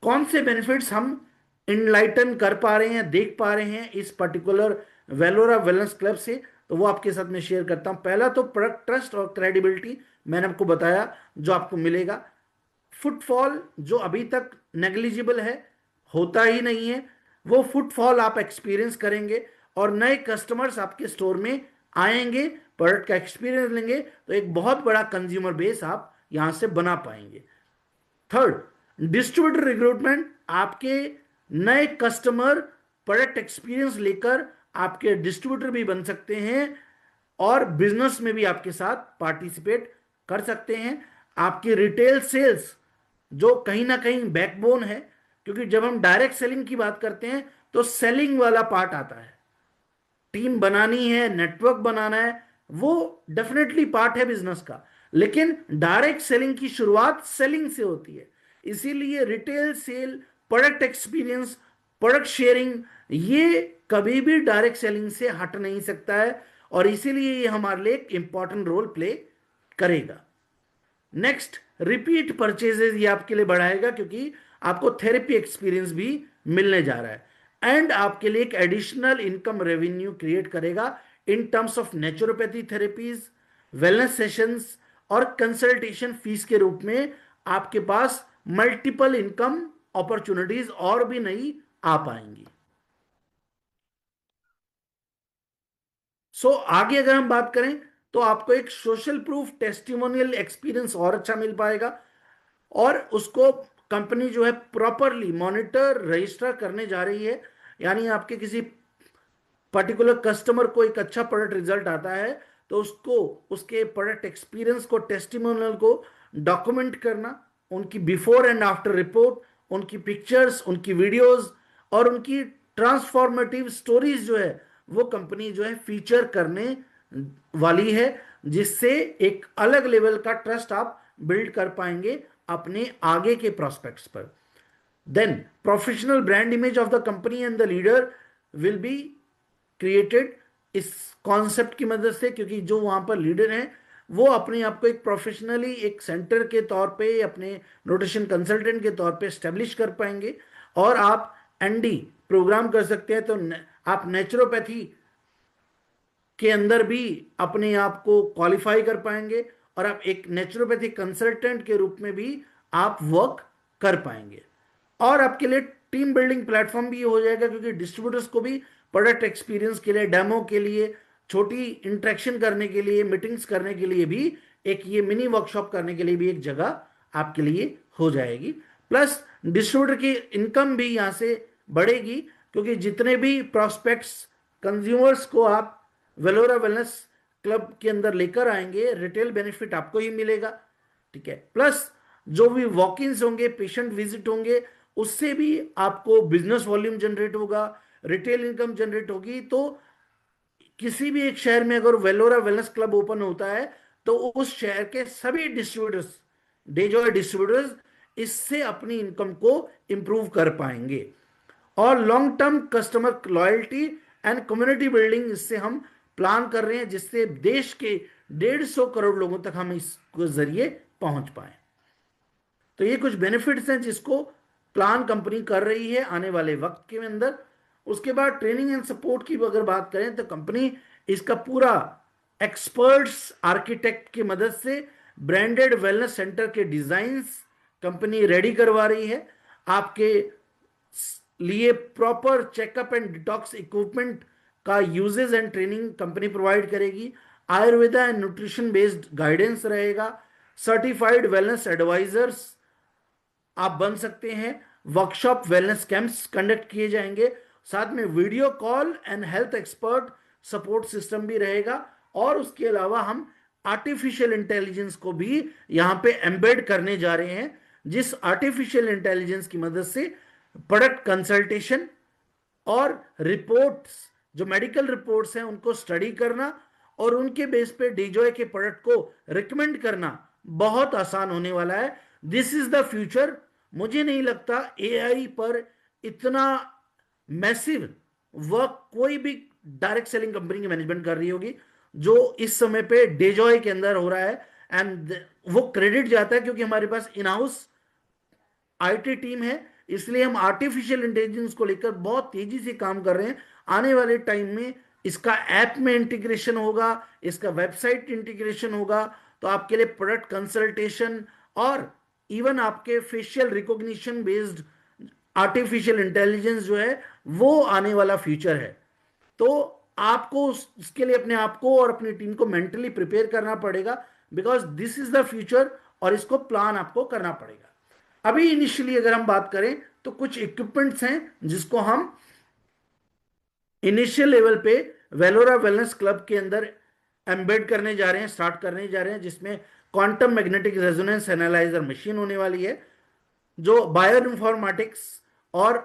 कौन से बेनिफिट्स हम इनलाइटन कर पा रहे हैं, देख पा रहे हैं इस पर्टिकुलर वेलोरा वेलनेस क्लब से, तो वो आपके साथ में शेयर करता हूं। पहला तो प्रोडक्ट ट्रस्ट और क्रेडिबिलिटी मैंने आपको बताया जो आपको मिलेगा। फुटफॉल जो अभी तक नेग्लिजिबल है, होता ही नहीं है, वो फुटफॉल आप एक्सपीरियंस करेंगे, और नए कस्टमर्स आपके स्टोर में आएंगे, प्रोडक्ट का एक्सपीरियंस लेंगे, तो एक बहुत बड़ा कंज्यूमर बेस आप यहां से बना पाएंगे। थर्ड, डिस्ट्रीब्यूटर रिक्रूटमेंट, आपके नए कस्टमर प्रोडक्ट एक्सपीरियंस लेकर आपके डिस्ट्रीब्यूटर भी बन सकते हैं, और बिजनेस में भी आपके साथ पार्टिसिपेट कर सकते हैं। आपकी रिटेल सेल्स जो कहीं ना कहीं बैकबोन है, क्योंकि जब हम डायरेक्ट सेलिंग की बात करते हैं तो सेलिंग वाला पार्ट आता है, टीम बनानी है, नेटवर्क बनाना है, वो डेफिनेटली पार्ट है बिजनेस का। लेकिन डायरेक्ट सेलिंग की शुरुआत सेलिंग से होती है, इसीलिए retail sale, product experience, product sharing, ये कभी भी डायरेक्ट सेलिंग से हट नहीं सकता है, और इसीलिए ये हमारे लिए एक इंपॉर्टेंट रोल प्ले करेगा। नेक्स्ट, रिपीट परचेजेस ये आपके लिए बढ़ाएगा, क्योंकि आपको थेरेपी एक्सपीरियंस भी मिलने जा रहा है, एंड आपके लिए एक एडिशनल इनकम रेवेन्यू क्रिएट करेगा in terms of naturopathy therapies, wellness sessions, और कंसल्टेशन फीस के रूप में आपके पास मल्टीपल इनकम अपॉर्चुनिटीज और भी नई आ पाएंगी। आगे अगर हम बात करें तो आपको एक सोशल प्रूफ टेस्टिमोनियल एक्सपीरियंस और अच्छा मिल पाएगा, और उसको कंपनी जो है प्रॉपरली मॉनिटर, रजिस्टर करने जा रही है। यानी आपके किसी पर्टिकुलर कस्टमर को एक अच्छा प्रोडक्ट रिजल्ट आता है, तो उसको, उसके प्रोडक्ट एक्सपीरियंस को, टेस्टिमोनियल को डॉक्यूमेंट करना, उनकी बिफोर एंड आफ्टर रिपोर्ट, उनकी पिक्चर्स, उनकी वीडियोस, और उनकी ट्रांसफॉर्मेटिव स्टोरीज जो है वो कंपनी जो है फीचर करने वाली है, जिससे एक अलग लेवल का ट्रस्ट आप बिल्ड कर पाएंगे अपने आगे के प्रोस्पेक्ट्स पर। Then professional brand image of the company and the leader will be created इस कॉन्सेप्ट की मदद से, क्योंकि जो वहां पर लीडर हैं वो अपने आप को एक प्रोफेशनली एक सेंटर के तौर पे, अपने न्यूट्रिशन कंसल्टेंट के तौर पे स्टेब्लिश कर पाएंगे, और आप एनडी प्रोग्राम कर सकते हैं, तो आप नेचुरोपैथी के अंदर भी अपने आप को क्वालिफाई कर पाएंगे, और आप एक नेचुरोपैथी कंसल्टेंट के रूप में भी आप वर्क कर पाएंगे। और आपके लिए टीम बिल्डिंग प्लेटफॉर्म भी हो जाएगा, क्योंकि डिस्ट्रीब्यूटर्स को भी प्रोडक्ट एक्सपीरियंस के लिए, डेमो के लिए, छोटी इंटरेक्शन करने के लिए, मीटिंग्स करने के लिए भी, एक ये मिनी वर्कशॉप करने के लिए भी एक जगह आपके लिए हो जाएगी। प्लस डिस्ट्रीब्यूटर की इनकम भी यहां से बढ़ेगी, क्योंकि जितने भी प्रोस्पेक्ट्स, कंज्यूमर्स को आप वेलोरा वेलनेस क्लब के अंदर लेकर आएंगे, रिटेल बेनिफिट आपको ही मिलेगा, ठीक है। प्लस जो भी वॉक इन्स होंगे, पेशेंट विजिट होंगे, उससे भी आपको बिजनेस वॉल्यूम जनरेट होगा, रिटेल इनकम जनरेट होगी। तो किसी भी एक शहर में अगर वेलोरा वेलनेस क्लब ओपन होता है, तो उस शहर के सभी डिस्ट्रीब्यूटर्स, डे जॉय डिस्ट्रीब्यूटर्स, इससे अपनी इनकम को इंप्रूव कर पाएंगे, और long term customer loyalty and community building इससे हम प्लान कर रहे हैं, जिससे देश के 150 करोड़ लोगों तक हम इसके जरिए पहुंच पाए। तो ये कुछ बेनिफिट्स हैं जिसको प्लान कंपनी कर रही है आने वाले वक्त के अंदर। उसके बाद ट्रेनिंग एंड सपोर्ट की अगर बात करें तो कंपनी इसका पूरा एक्सपर्ट्स आर्किटेक्ट की मदद से ब्रांडेड वेलनेस सेंटर के डिजाइन्स कंपनी रेडी करवा रही है। आपके लिए proper checkup and detox equipment का uses and training company provide करेगी। Ayurveda and nutrition based guidance रहेगा। सर्टिफाइड वेलनेस एडवाइजर्स आप बन सकते हैं। वर्कशॉप वेलनेस कैंप्स कंडक्ट किए जाएंगे। साथ में video call and health expert support system भी रहेगा। और उसके अलावा हम आर्टिफिशियल इंटेलिजेंस को भी यहां पे एम्बेड करने जा रहे हैं, जिस आर्टिफिशियल इंटेलिजेंस की मदद से प्रोडक्ट कंसल्टेशन और रिपोर्ट्स, जो मेडिकल रिपोर्ट्स हैं उनको स्टडी करना और उनके बेस पे डीजॉय के प्रोडक्ट को रिकमेंड करना बहुत आसान होने वाला है। This is the future. मुझे नहीं लगता एआई पर इतना मैसिव वर्क कोई भी डायरेक्ट सेलिंग कंपनी की मैनेजमेंट कर रही होगी जो इस समय पे डेजॉय के अंदर हो रहा है। एंड वो क्रेडिट जाता है क्योंकि हमारे पास इन हाउस आईटी टीम है, इसलिए हम आर्टिफिशियल इंटेलिजेंस को लेकर बहुत तेजी से काम कर रहे हैं। आने वाले टाइम में इसका ऐप में इंटीग्रेशन होगा, इसका वेबसाइट इंटीग्रेशन होगा, तो आपके लिए प्रोडक्ट कंसल्टेशन और इवन आपके facial recognition based artificial intelligence जो है वो आने वाला फ्यूचर है। तो आपको उसके लिए अपने आप को और अपनी टीम को मेंटली प्रिपेयर करना पड़ेगा, because this is the future और इसको प्लान आपको करना पड़ेगा। अभी इनिशियली अगर हम बात करें तो कुछ इक्विपमेंट्स हैं जिसको हम इनिशियल लेवल पे वेलोरा वेलनेस क्लब के अंदर एम्बेड करने जा रहे हैं, स्टार्ट करने जा रहे हैं, जिसमें quantum magnetic resonance analyser machine होने वाली है जो बायोइन्फॉर्मेटिक्स और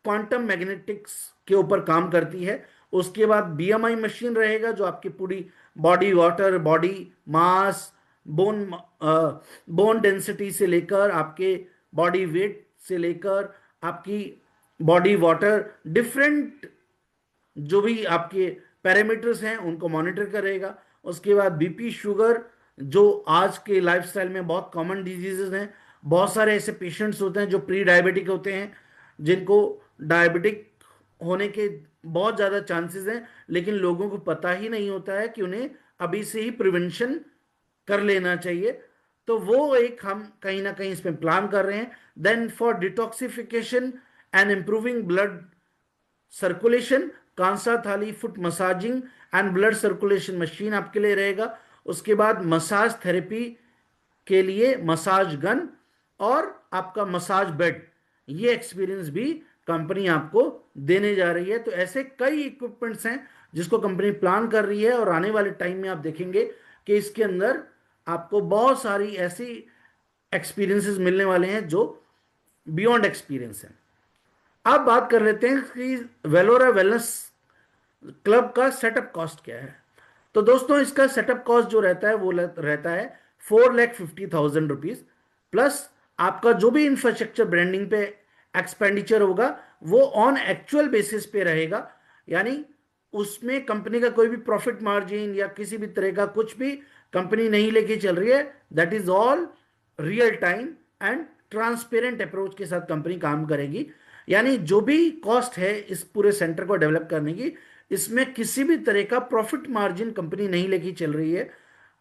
क्वांटम मैग्नेटिक्स के ऊपर काम करती है। उसके बाद बीएमआई मशीन रहेगा जो आपकी पूरी body water, body mass, bone density से लेकर आपके बॉडी वेट से लेकर आपकी बॉडी वाटर, डिफरेंट जो भी आपके पैरामीटर्स हैं उनको मॉनिटर करेगा। उसके बाद बीपी, शुगर, जो आज के लाइफस्टाइल में बहुत कॉमन डिजीजेस हैं। बहुत सारे ऐसे पेशेंट्स होते हैं जो प्री डायबिटिक होते हैं, जिनको डायबिटिक होने के बहुत ज़्यादा चांसेस हैं, लेकिन लोगों को पता ही नहीं होता है कि उन्हें अभी से ही प्रिवेंशन कर लेना चाहिए। तो वो एक हम कहीं ना कहीं इसमें प्लान कर रहे हैं। Then for detoxification and improving blood circulation, कांसा थाली foot massaging and blood circulation machine आपके लिए रहेगा। उसके बाद मसाज थेरेपी के लिए मसाज गन और आपका मसाज बेड, ये एक्सपीरियंस भी कंपनी आपको देने जा रही है। तो ऐसे कई इक्विपमेंट्स हैं जिसको कंपनी प्लान कर रही है और आने वाले टाइम में आप देखेंगे कि इसके अंदर आपको बहुत सारी ऐसी एक्सपीरियंसेस मिलने वाले हैं जो बियॉन्ड एक्सपीरियंस है। अब बात कर लेते हैं कि वेलोरा वेलनेस क्लब का सेटअप कॉस्ट क्या है। तो दोस्तों इसका सेटअप कॉस्ट जो रहता है वो रहता है 4,50,000 रुपीज, प्लस आपका जो भी इंफ्रास्ट्रक्चर ब्रांडिंग पे एक्सपेंडिचर होगा वो ऑन एक्चुअल बेसिस पे रहेगा। यानी उसमें कंपनी का कोई भी प्रॉफिट मार्जिन या किसी भी तरह का कुछ भी कंपनी नहीं लेके चल रही है। That is all real time and transparent approach के साथ कंपनी काम करेगी। यानी जो भी कॉस्ट है इस पूरे सेंटर को डेवलप करने की, इसमें किसी भी तरह का प्रॉफिट मार्जिन कंपनी नहीं लेके चल रही है।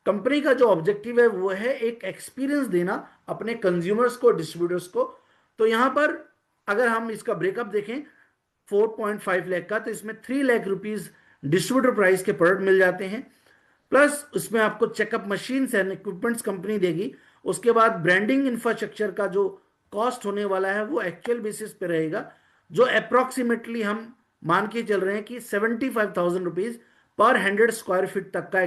कंपनी का जो ऑब्जेक्टिव है वो है एक एक्सपीरियंस देना अपने कंज्यूमर्स को, डिस्ट्रीब्यूटर्स को। तो यहां पर अगर हम इसका ब्रेकअप देखें 4.5 लाख का, तो इसमें 3 लाख रुपीज डिस्ट्रीब्यूटर प्राइस के प्रोडक्ट मिल जाते हैं, प्लस उसमें आपको checkup machines and equipments company देगी। उसके बाद ब्रांडिंग इंफ्रास्ट्रक्चर का जो कॉस्ट होने वाला है वो एक्चुअल बेसिस पे रहेगा, जो अप्रोक्सीमेटली हम मान के चल रहे हैं कि 75,000 रुपीज पर 100 स्क्वायर फीट तक का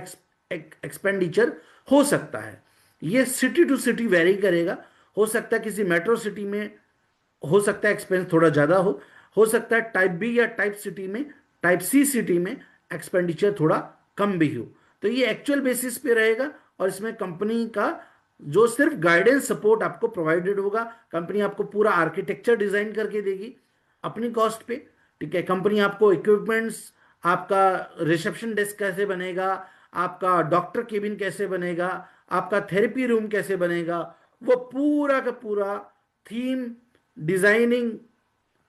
एक्सपेंडिचर हो सकता है। ये सिटी टू सिटी वेरी करेगा। हो सकता है किसी मेट्रो सिटी में हो सकता है एक्सपेंस थोड़ा ज़्यादा हो सकता है टाइप बी या टाइप सिटी में, टाइप सी सिटी में एक्सपेंडिचर थोड़ा कम भी हो। तो ये एक्चुअल बेसिस पे रहेगा और इसमें कंपनी का जो सिर्फ गाइडेंस सपोर्ट आपको प्रोवाइडेड होगा। कंपनी आपको पूरा आर्किटेक्चर डिजाइन करके देगी अपनी कॉस्ट पे, ठीक है। कंपनी आपको इक्विपमेंट्स, आपका रिसेप्शन डेस्क कैसे बनेगा, आपका डॉक्टर केबिन कैसे बनेगा, आपका थेरेपी रूम कैसे बनेगा, वो पूरा का पूरा थीम, डिजाइनिंग,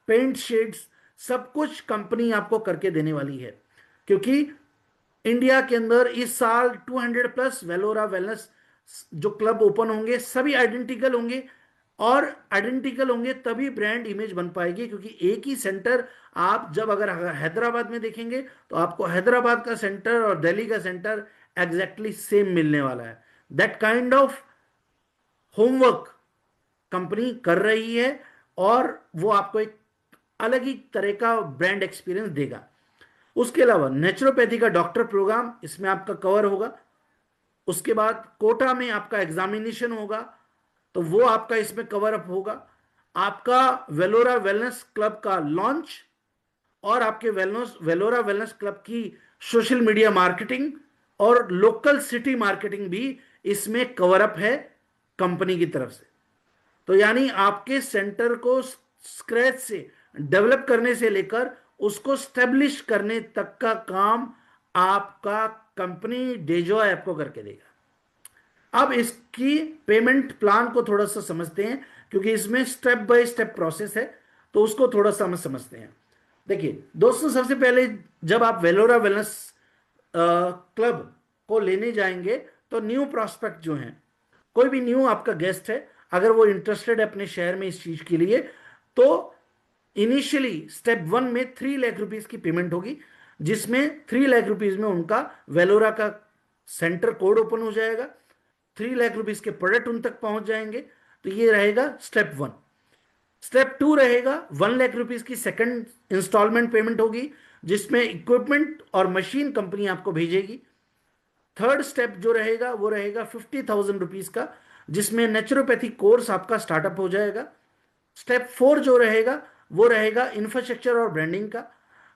पेंट शेड्स, सब कुछ कंपनी आपको करके देने वाली है। क्योंकि इंडिया के अंदर इस साल 200 प्लस वेलोरा वेलनेस जो क्लब ओपन होंगे सभी आइडेंटिकल होंगे, और आइडेंटिकल होंगे तभी ब्रांड इमेज बन पाएगी। क्योंकि एक ही सेंटर आप जब अगर हैदराबाद में देखेंगे तो आपको हैदराबाद का सेंटर और दिल्ली का सेंटर एग्जैक्टली सेम मिलने वाला है। That kind of homework company कर रही है, और वो आपको एक अलग ही तरह का ब्रांड एक्सपीरियंस देगा। उसके अलावा नेचुरोपैथी का डॉक्टर प्रोग्राम इसमें आपका कवर होगा। उसके बाद कोटा में आपका एग्जामिनेशन होगा, तो वो आपका इसमें कवर अप होगा। आपका वेलोरा वेलनेस क्लब का लॉन्च और आपके वेलोरा वेलनेस क्लब की सोशल मीडिया मार्केटिंग और लोकल सिटी मार्केटिंग भी इसमें कवर अप है कंपनी की तरफ से। तो यानी आपके सेंटर को स्क्रैच से डेवलप करने से लेकर उसको स्टेब्लिश करने तक का काम आपका कंपनी डेजॉय आपको करके देगा। अब इसकी पेमेंट प्लान को थोड़ा सा समझते हैं, क्योंकि इसमें स्टेप बाय स्टेप प्रोसेस है, तो उसको थोड़ा सा हम समझते हैं। देखिए दोस्तों, सबसे पहले जब आप वेलोरा वेलनेस क्लब को लेने जाएंगे तो न्यू प्रॉस्पेक्ट जो हैं, कोई भी न्यू आपका गेस्ट है, अगर वो इंटरेस्टेड है अपने शहर में इस चीज के लिए, तो इनिशियली स्टेप 1 में 3 लाख रुपीज की पेमेंट होगी, जिसमें 3 लाख रुपीज में उनका वेलोरा का सेंटर कोड ओपन हो जाएगा, 3 लाख रुपीज के प्रोडक्ट उन तक पहुंच जाएंगे। तो ये रहेगा स्टेप 1। स्टेप 2 रहेगा 1 लाख रुपीज की सेकंड इंस्टॉलमेंट पेमेंट होगी, जिसमें इक्विपमेंट और मशीन कंपनी आपको भेजेगी। थर्ड स्टेप जो रहेगा वो रहेगा 50,000 रुपीज का, जिसमें नेचुरोपैथी कोर्स आपका स्टार्टअप हो जाएगा। स्टेप 4 जो रहेगा वो रहेगा इंफ्रास्ट्रक्चर और ब्रांडिंग का।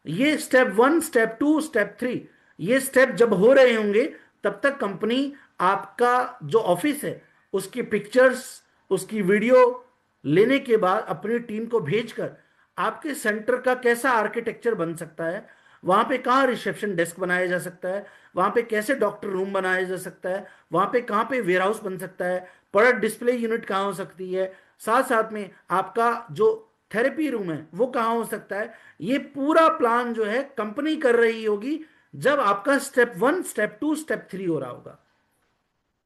ये स्टेप 1, स्टेप 2, स्टेप 3, ये स्टेप जब हो रहे होंगे तब तक कंपनी आपका जो ऑफिस है उसकी पिक्चर्स, उसकी वीडियो लेने के बाद अपनी टीम को भेजकर आपके सेंटर का कैसा आर्किटेक्चर बन सकता है, वहां पे कहाँ रिसेप्शन डेस्क बनाया जा सकता है, वहां पे कैसे डॉक्टर रूम बनाया जा सकता है, वहां पे कहाँ पे वेयर हाउस बन सकता है, प्रोडक्ट डिस्प्ले यूनिट कहाँ हो सकती है, साथ साथ में आपका जो थेरेपी रूम है वो कहाँ हो सकता है, ये पूरा प्लान जो है कंपनी कर रही होगी जब आपका स्टेप 1, स्टेप 2, स्टेप 3 हो रहा होगा।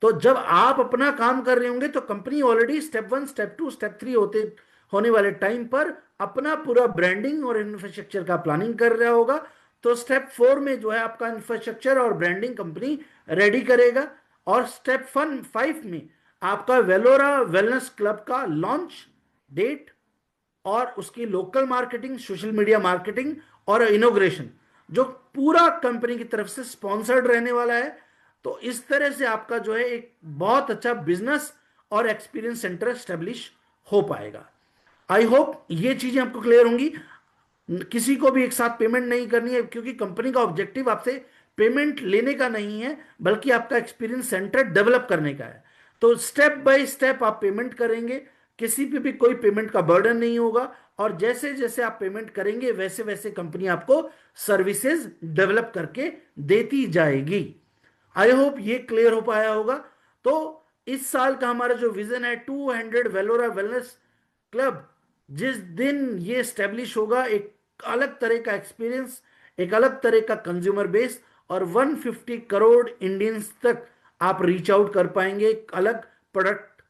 तो जब आप अपना काम कर रहे होंगे तो company already step 1, step 2, step 3 होने वाले टाइम पर अपना पूरा ब्रांडिंग और इंफ्रास्ट्रक्चर का प्लानिंग कर रहा होगा। तो स्टेप 4 में जो है आपका इंफ्रास्ट्रक्चर और ब्रांडिंग कंपनी रेडी करेगा, और स्टेप 5 में आपका वेलोरा वेलनेस क्लब का लॉन्च डेट और उसकी local marketing, social media marketing और इनोग्रेशन जो पूरा कंपनी की तरफ से स्पॉन्सर्ड रहने वाला है। तो इस तरह से आपका जो है एक बहुत अच्छा बिजनेस और एक्सपीरियंस सेंटर स्टेब्लिश हो पाएगा। आई होप ये चीजें आपको क्लियर होंगी। किसी को भी एक साथ पेमेंट नहीं करनी है, क्योंकि कंपनी का ऑब्जेक्टिव आपसे पेमेंट लेने का नहीं है, बल्कि आपका एक्सपीरियंस सेंटर डेवलप करने का है। तो स्टेप बाय स्टेप आप पेमेंट करेंगे, किसी पे भी कोई पेमेंट का बर्डन नहीं होगा, और जैसे जैसे आप पेमेंट करेंगे वैसे वैसे कंपनी आपको सर्विसेज डेवलप करके देती जाएगी। आई होप ये क्लियर हो पाया होगा। तो इस साल का हमारा जो विजन है 200 वेलोरा वेलनेस क्लब, जिस दिन ये स्टेब्लिश होगा, एक अलग तरह का एक्सपीरियंस, एक अलग तरह का कंज्यूमर बेस, और 150 करोड़ इंडियंस तक आप रीच आउट कर पाएंगे एक अलग प्रोडक्ट,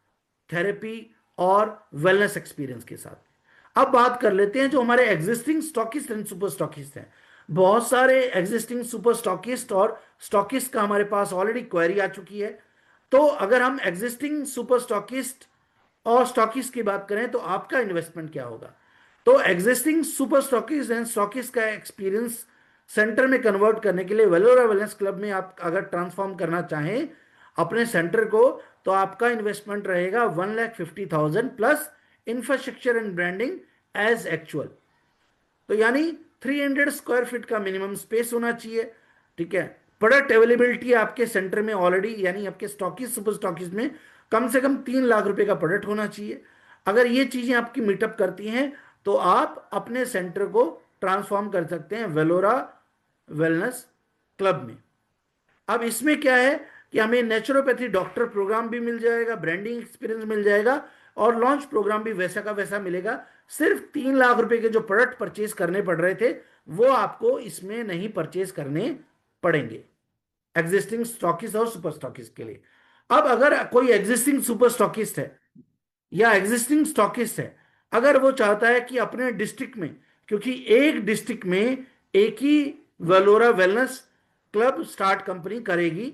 थेरेपी और वेलनेस एक्सपीरियंस के साथ। अब बात कर लेते हैं जो हमारे existing stockist and super stockist हैं। बहुत सारे एग्जिस्टिंग सुपर स्टॉकिस्ट और स्टॉकिस्ट का हमारे पास ऑलरेडी क्वेरी आ चुकी है। तो अगर हम एग्जिस्टिंग सुपर स्टॉकिस्ट और स्टॉकिस्ट की बात करें तो आपका इन्वेस्टमेंट क्या होगा। तो existing super stockist and stockist का एक्सपीरियंस सेंटर में कन्वर्ट करने के लिए वेलोरा वेलनेस क्लब में आप अगर ट्रांसफॉर्म करना चाहें अपने सेंटर को, तो आपका इन्वेस्टमेंट रहेगा 1,50,000 plus infrastructure and branding as actual. तो यानी 300 स्क्वायर फीट का मिनिमम स्पेस होना चाहिए। ठीक है, प्रोडक्ट अवेलेबिलिटी आपके सेंटर में ऑलरेडी, यानी आपके स्टॉकिस्ट सुपर स्टॉकिस्ट में कम से कम 3 लाख रुपए का प्रोडक्ट होना चाहिए। अगर ये चीजें आपकी मीटअप करती हैं तो आप अपने सेंटर को ट्रांसफॉर्म कर सकते हैं वेलोरा वेलनेस क्लब में। अब इसमें क्या है कि हमें नेचुरोपैथी डॉक्टर प्रोग्राम भी मिल जाएगा, ब्रांडिंग एक्सपीरियंस मिल जाएगा, और लॉन्च प्रोग्राम भी वैसा का वैसा मिलेगा। सिर्फ 3 लाख रुपए के जो प्रोडक्ट परचेज करने पड़ रहे थे वो आपको इसमें नहीं परचेज करने पड़ेंगे, एग्जिस्टिंग स्टॉकिस्ट और सुपर स्टॉकिस्ट के लिए। अब अगर कोई एग्जिस्टिंग सुपर स्टॉकिस्ट है या एग्जिस्टिंग स्टॉकिस्ट है, अगर वो चाहता है कि अपने डिस्ट्रिक्ट में, क्योंकि एक डिस्ट्रिक्ट में एक ही वेलोरा वेलनेस क्लब स्टार्ट कंपनी करेगी,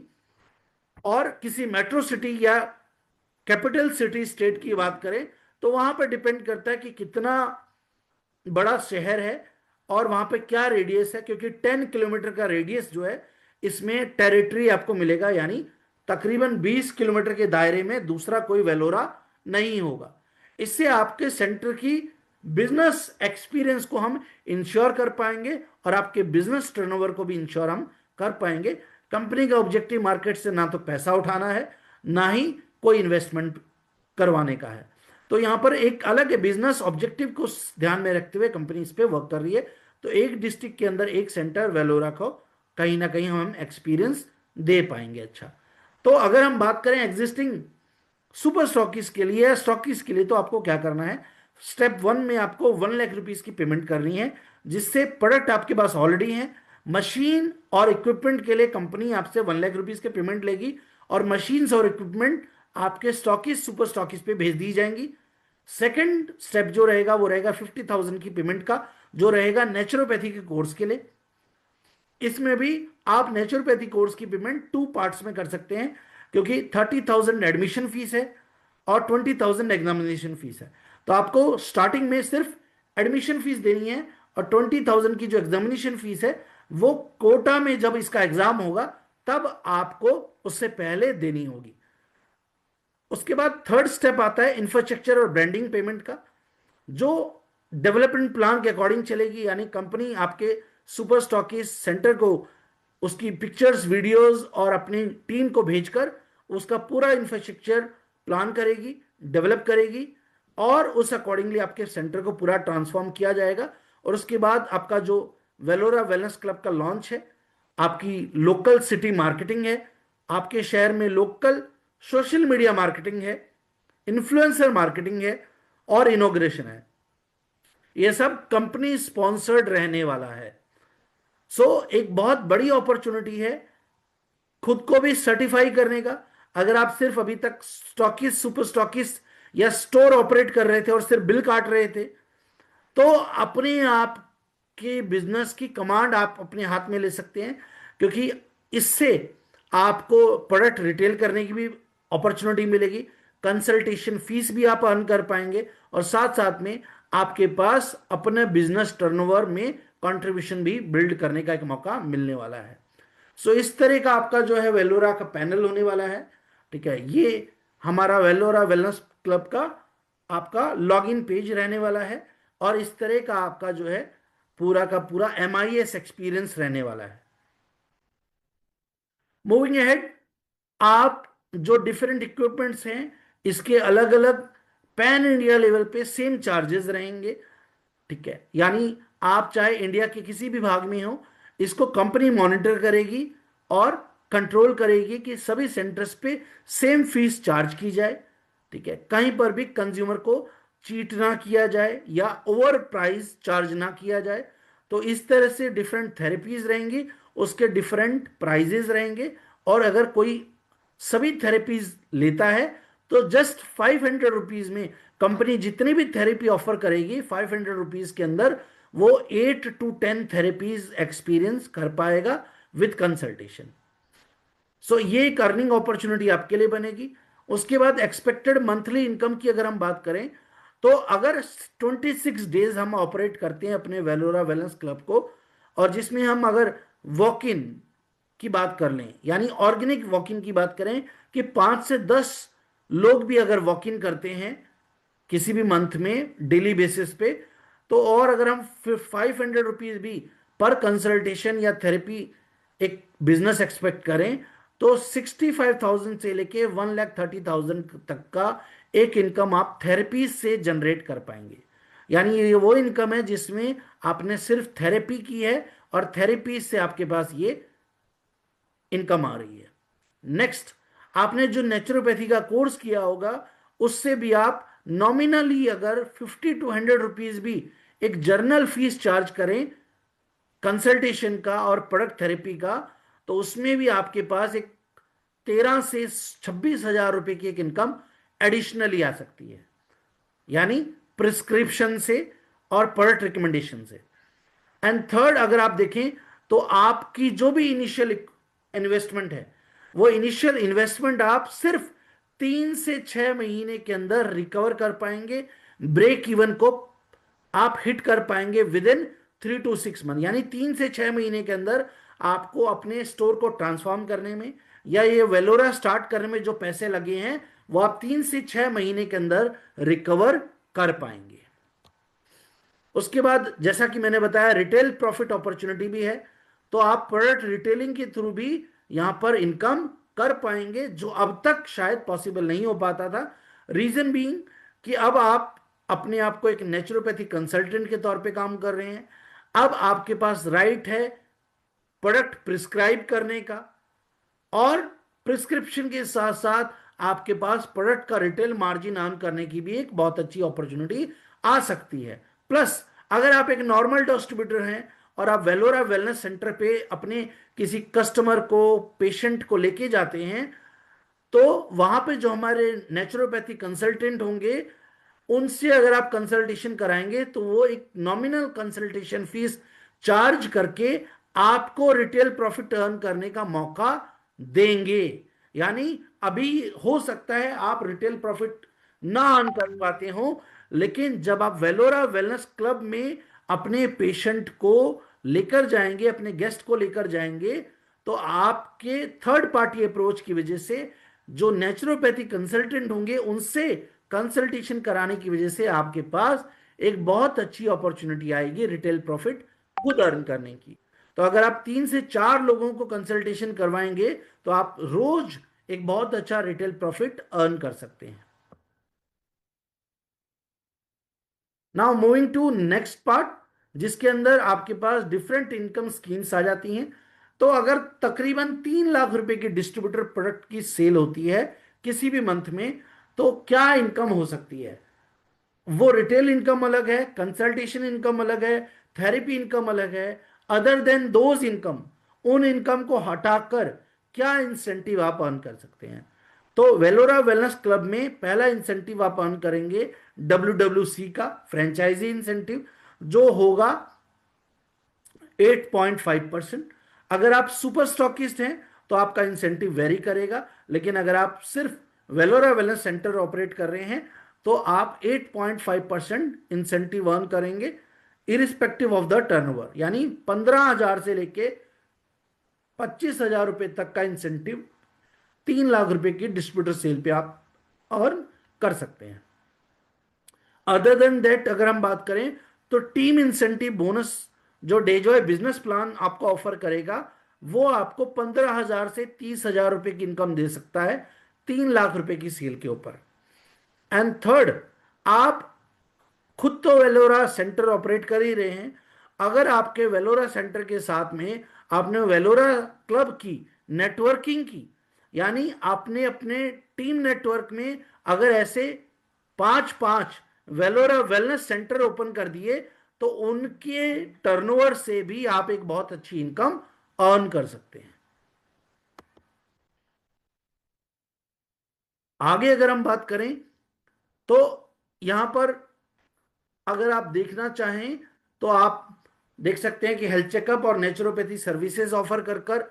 और किसी मेट्रो सिटी या कैपिटल सिटी स्टेट की बात करें तो वहां पर डिपेंड करता है कि कितना बड़ा शहर है और वहां पे क्या रेडियस है, क्योंकि 10 किलोमीटर का रेडियस जो है इसमें टेरिटरी आपको मिलेगा, यानी तकरीबन 20 किलोमीटर के दायरे में दूसरा कोई वेलोरा नहीं होगा। इससे आपके सेंटर की बिजनेस एक्सपीरियंस को हम इंश्योर कर पाएंगे और आपके बिजनेस टर्नओवर को भी इंश्योर हम कर पाएंगे। कंपनी का ऑब्जेक्टिव मार्केट से ना तो पैसा उठाना है, ना ही कोई इन्वेस्टमेंट करवाने का है। तो यहां पर एक अलग बिजनेस ऑब्जेक्टिव को ध्यान में रखते हुए कंपनी इस पे वर्क कर रही है। तो एक डिस्ट्रिक्ट के अंदर एक सेंटर वेलोरा को कहीं ना कहीं हम एक्सपीरियंस दे पाएंगे। अच्छा, तो अगर हम बात करें एग्जिस्टिंग सुपर स्टॉकिस्ट के लिए या स्टॉकिस्ट के लिए, तो आपको क्या करना है? स्टेप 1 में आपको 1 लाख रुपीज की पेमेंट करनी है, जिससे प्रोडक्ट आपके पास ऑलरेडी है। मशीन और इक्विपमेंट के लिए कंपनी आपसे 1 लाख रुपीज के पेमेंट लेगी, और मशीन्स और इक्विपमेंट आपके स्टॉकिस्ट सुपर स्टॉकिस्ट पे भेज दी जाएंगी। सेकंड स्टेप जो रहेगा वो रहेगा 50,000 की पेमेंट का, जो रहेगा नेचुरोपैथी के कोर्स के लिए। इसमें भी आप नेचुरोपैथी कोर्स की पेमेंट 2 पार्ट्स में कर सकते हैं, क्योंकि 30,000 एडमिशन फीस है और 20,000 एग्जामिनेशन फीस है। तो आपको स्टार्टिंग में सिर्फ एडमिशन फीस देनी है, और 20,000 की जो एग्जामिनेशन फीस है वो कोटा में जब इसका एग्जाम होगा तब आपको उससे पहले देनी होगी। उसके बाद थर्ड स्टेप आता है इंफ्रास्ट्रक्चर और ब्रांडिंग पेमेंट का, जो डेवलपमेंट प्लान के अकॉर्डिंग चलेगी। यानी कंपनी आपके सुपर स्टॉकिस्ट सेंटर को उसकी पिक्चर्स, वीडियोस और अपनी टीम को भेजकर उसका पूरा इंफ्रास्ट्रक्चर प्लान करेगी, डेवलप करेगी, और उस अकॉर्डिंगली आपके सेंटर को पूरा ट्रांसफॉर्म किया जाएगा। और उसके बाद आपका जो वेलोरा वेलनेस क्लब का लॉन्च है, आपकी लोकल सिटी मार्केटिंग है, आपके शहर में लोकल सोशल मीडिया मार्केटिंग है, इन्फ्लुएंसर मार्केटिंग है, और इनोग्रेशन है। ये सब कंपनी स्पॉन्सर्ड रहने वाला है। एक बहुत बड़ी अपॉर्चुनिटी है खुद को भी सर्टिफाई करने का। अगर आप सिर्फ अभी तक स्टॉकिस्ट, सुपर स्टॉकिस्ट या स्टोर ऑपरेट कर रहे थे और सिर्फ बिल काट रहे थे, तो अपने आप के बिजनेस की कमांड आप अपने हाथ में ले सकते हैं, क्योंकि इससे आपको प्रोडक्ट रिटेल करने की भी अपॉर्चुनिटी मिलेगी, कंसल्टेशन फीस भी आप अर्न कर पाएंगे, और साथ साथ में आपके पास अपने बिजनेस टर्नओवर में कंट्रीब्यूशन भी बिल्ड करने का एक मौका मिलने वाला है। इस तरह का आपका जो है वेलोरा का पैनल होने वाला है। ठीक है, ये हमारा वेलोरा वेलनेस क्लब आपका लॉगिन पेज रहने वाला है, और इस तरह का आपका जो है पूरा का पूरा MIS एक्सपीरियंस रहने वाला है। मूविंग अहेड, आप जो डिफरेंट इक्विपमेंट्स हैं इसके अलग अलग पैन इंडिया लेवल पे सेम चार्जेस रहेंगे। ठीक है, यानी आप चाहे इंडिया के किसी भी भाग में हो, इसको कंपनी मॉनिटर करेगी और कंट्रोल करेगी कि सभी सेंटर्स पे सेम फीस चार्ज की जाए। ठीक है, कहीं पर भी कंज्यूमर को चीट ना किया जाए या ओवर प्राइस चार्ज ना किया जाए। तो इस तरह से डिफरेंट थेरेपीज रहेंगी, उसके डिफरेंट प्राइजेस रहेंगे, और अगर कोई सभी थेरेपीज लेता है तो जस्ट 500 रुपीज में कंपनी जितनी भी थेरेपी ऑफर करेगी, 500 रुपीज के अंदर वो 8 to 10 थेरेपीज एक्सपीरियंस कर पाएगा विद कंसल्टेशन। ये एक अर्निंग अपॉर्चुनिटी आपके लिए बनेगी। उसके बाद एक्सपेक्टेड मंथली इनकम की अगर हम बात करें, तो अगर 26 डेज हम ऑपरेट करते हैं अपने वेलोरा वेलनेस क्लब को, और जिसमें हम अगर वॉक इन की बात कर लें, यानी ऑर्गेनिक वॉक इन की बात करें कि 5 से 10 लोग भी अगर वॉक इन करते हैं किसी भी मंथ में डेली बेसिस पे, तो और अगर हम 500 रुपीज भी पर कंसल्टेशन या थेरेपी एक बिजनेस एक्सपेक्ट करें, तो 65,000 से लेके 1,30,000 तक का एक इनकम आप थेरेपी से जनरेट कर पाएंगे। यानी ये वो इनकम है जिसमें आपने सिर्फ थेरेपी की है और थेरेपी से आपके पास ये इनकम आ रही है। नेक्स्ट, आपने जो नेचुरोपैथी का कोर्स किया होगा उससे भी आप नॉमिनली अगर 50 to 100 रुपीज भी एक जर्नल फीस चार्ज करें कंसल्टेशन का और प्रोडक्ट थेरेपी का, तो उसमें भी आपके पास एक 13 से 26 हजार रुपए की एक इनकम एडिशनली आ सकती है, यानी प्रिस्क्रिप्शन से और प्रोडक्ट रिकमेंडेशन से। एंड थर्ड, अगर आप देखें तो आपकी जो भी इनिशियल इन्वेस्टमेंट है वो इनिशियल इन्वेस्टमेंट आप सिर्फ 3 से 6 महीने के अंदर रिकवर कर पाएंगे, ब्रेक इवन को आप हिट कर पाएंगे विद इन 3 to 6 मंथ, यानी 3 से 6 महीने के अंदर आपको अपने स्टोर को ट्रांसफॉर्म करने में या ये वेलोरा स्टार्ट करने में जो पैसे लगे हैं वो आप 3 से 6 महीने के अंदर रिकवर कर पाएंगे। उसके बाद जैसा कि मैंने बताया रिटेल प्रॉफिट अपॉर्चुनिटी भी है, तो आप प्रोडक्ट रिटेलिंग के थ्रू भी यहां पर इनकम कर पाएंगे जो अब तक शायद पॉसिबल नहीं हो पाता था। रीजन बीइंग कि अब आप अपने आप को एक नेचुरोपैथी कंसल्टेंट के तौर पे काम कर रहे हैं, अब आपके पास राइट है प्रोडक्ट प्रिस्क्राइब करने का, और प्रिस्क्रिप्शन के साथ साथ आपके पास प्रोडक्ट का रिटेल मार्जिन अर्न करने की भी एक बहुत अच्छी अपॉर्चुनिटी आ सकती है। प्लस अगर आप एक नॉर्मल डिस्ट्रीब्यूटर हैं और आप वेलोरा वेलनेस सेंटर पे अपने किसी कस्टमर को पेशेंट को लेके जाते हैं, तो वहां पे जो हमारे नेचुरोपैथी कंसल्टेंट होंगे उनसे अगर आप कंसल्टेशन कराएंगे तो वो एक नॉमिनल कंसल्टेशन फीस चार्ज करके आपको रिटेल प्रॉफिट अर्न करने का मौका देंगे। यानी अभी हो सकता है आप रिटेल प्रॉफिट ना अर्न कर पाते हो, लेकिन जब आप वेलोरा वेलनेस क्लब में अपने पेशेंट को लेकर जाएंगे, अपने गेस्ट को लेकर जाएंगे, तो आपके थर्ड पार्टी अप्रोच की वजह से जो नेचुरोपैथी कंसल्टेंट होंगे उनसे कंसल्टेशन कराने की वजह से आपके पास एक बहुत अच्छी अपॉर्चुनिटी आएगी रिटेल प्रॉफिट खुद अर्न करने की। तो अगर आप 3 से 4 लोगों को कंसल्टेशन करवाएंगे तो आप रोज एक बहुत अच्छा रिटेल प्रॉफिट अर्न कर सकते हैं। Now moving to next part, जिसके अंदर आपके पास डिफरेंट इनकम स्कीम्स आ जाती हैं। तो अगर तकरीबन 3 लाख रुपए की डिस्ट्रीब्यूटर प्रोडक्ट की सेल होती है किसी भी मंथ में, तो क्या इनकम हो सकती है? वो रिटेल इनकम अलग है, कंसल्टेशन इनकम अलग है, थेरेपी इनकम अलग है। अदर देन दोज इनकम, उन इनकम को हटाकर क्या इंसेंटिव आप अर्न कर सकते हैं? तो वेलोरा वेलनेस क्लब में पहला इंसेंटिव आप अर्न करेंगे WWC का फ्रेंचाइजी इंसेंटिव, जो होगा 8.5%। अगर आप सुपर स्टॉकिस्ट हैं तो आपका इंसेंटिव वेरी करेगा, लेकिन अगर आप सिर्फ वेलोरा वेलनेस सेंटर ऑपरेट कर रहे हैं तो आप 8.5% इंसेंटिव अर्न करेंगे इरिस्पेक्टिव ऑफ द टर्नओवर, यानी 15,000 से लेके 25,000 रुपए तक का इंसेंटिव 3 लाख रुपए की डिस्ट्रीब्यूटर सेल पे आप अर्न कर सकते हैं। अदर देन दैट अगर हम बात करें तो टीम इंसेंटिव बोनस जो डेजॉय बिजनेस प्लान आपको ऑफर करेगा वो आपको 15,000 से 30,000 रुपए की इनकम दे सकता है 3 लाख रुपए की सेल के ऊपर। एंड थर्ड, आप खुद तो वेलोरा सेंटर ऑपरेट कर ही रहे हैं, अगर आपके वेलोरा सेंटर के साथ में आपने वेलोरा क्लब की नेटवर्किंग की, यानी आपने अपने टीम नेटवर्क में अगर ऐसे 5-5 वेलोरा वेलनेस सेंटर ओपन कर दिए तो उनके टर्नओवर से भी आप एक बहुत अच्छी इनकम अर्न कर सकते हैं। आगे अगर हम बात करें तो यहां पर अगर आप देखना चाहें तो आप देख सकते हैं कि हेल्थ चेकअप और नेचुरोपैथी सर्विसेज ऑफर कर कर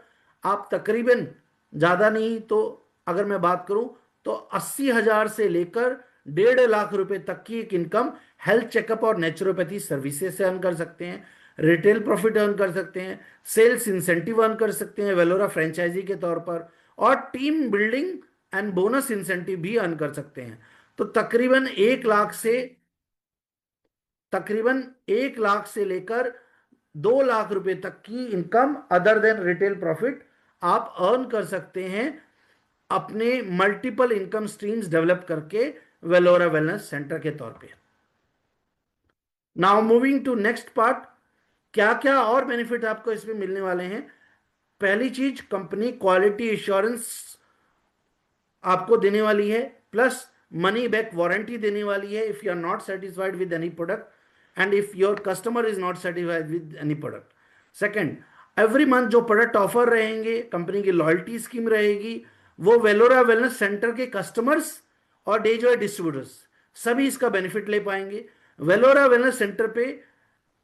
आप तकरीबन ज्यादा नहीं तो अगर मैं बात करूं तो 80,000 से लेकर 1.5 लाख रुपए तक की एक इनकम हेल्थ चेकअप और नेचुरोपैथी सर्विसेज से अर्न कर सकते हैं, रिटेल प्रॉफिट अर्न कर सकते हैं, सेल्स इंसेंटिव अर्न कर सकते हैं वेलोरा फ्रेंचाइजी के तौर पर, और team building and bonus incentive भी अर्न कर सकते हैं। तो तकरीबन 1 लाख से लेकर 2 लाख रुपए तक की income other than retail profit आप अर्न कर सकते हैं अपने मल्टीपल इनकम स्ट्रीम्स डेवलप करके वेलोरा वेलनेस सेंटर के तौर पे। Now moving to next part, क्या क्या और बेनिफिट आपको इसमें मिलने वाले हैं? पहली चीज, कंपनी क्वालिटी एश्योरेंस आपको देने वाली है, प्लस मनी बैक वारंटी देने वाली है if you are not satisfied with any product and if your customer is not satisfied with any product. Second, every month जो प्रोडक्ट ऑफर रहेंगे, कंपनी की लॉयल्टी स्कीम रहेगी, वो वेलोरा वेलनेस सेंटर के customers और डे जो है डिस्ट्रीब्यूटर्स सभी इसका बेनिफिट ले पाएंगे। वेलोरा वेलनेस सेंटर पे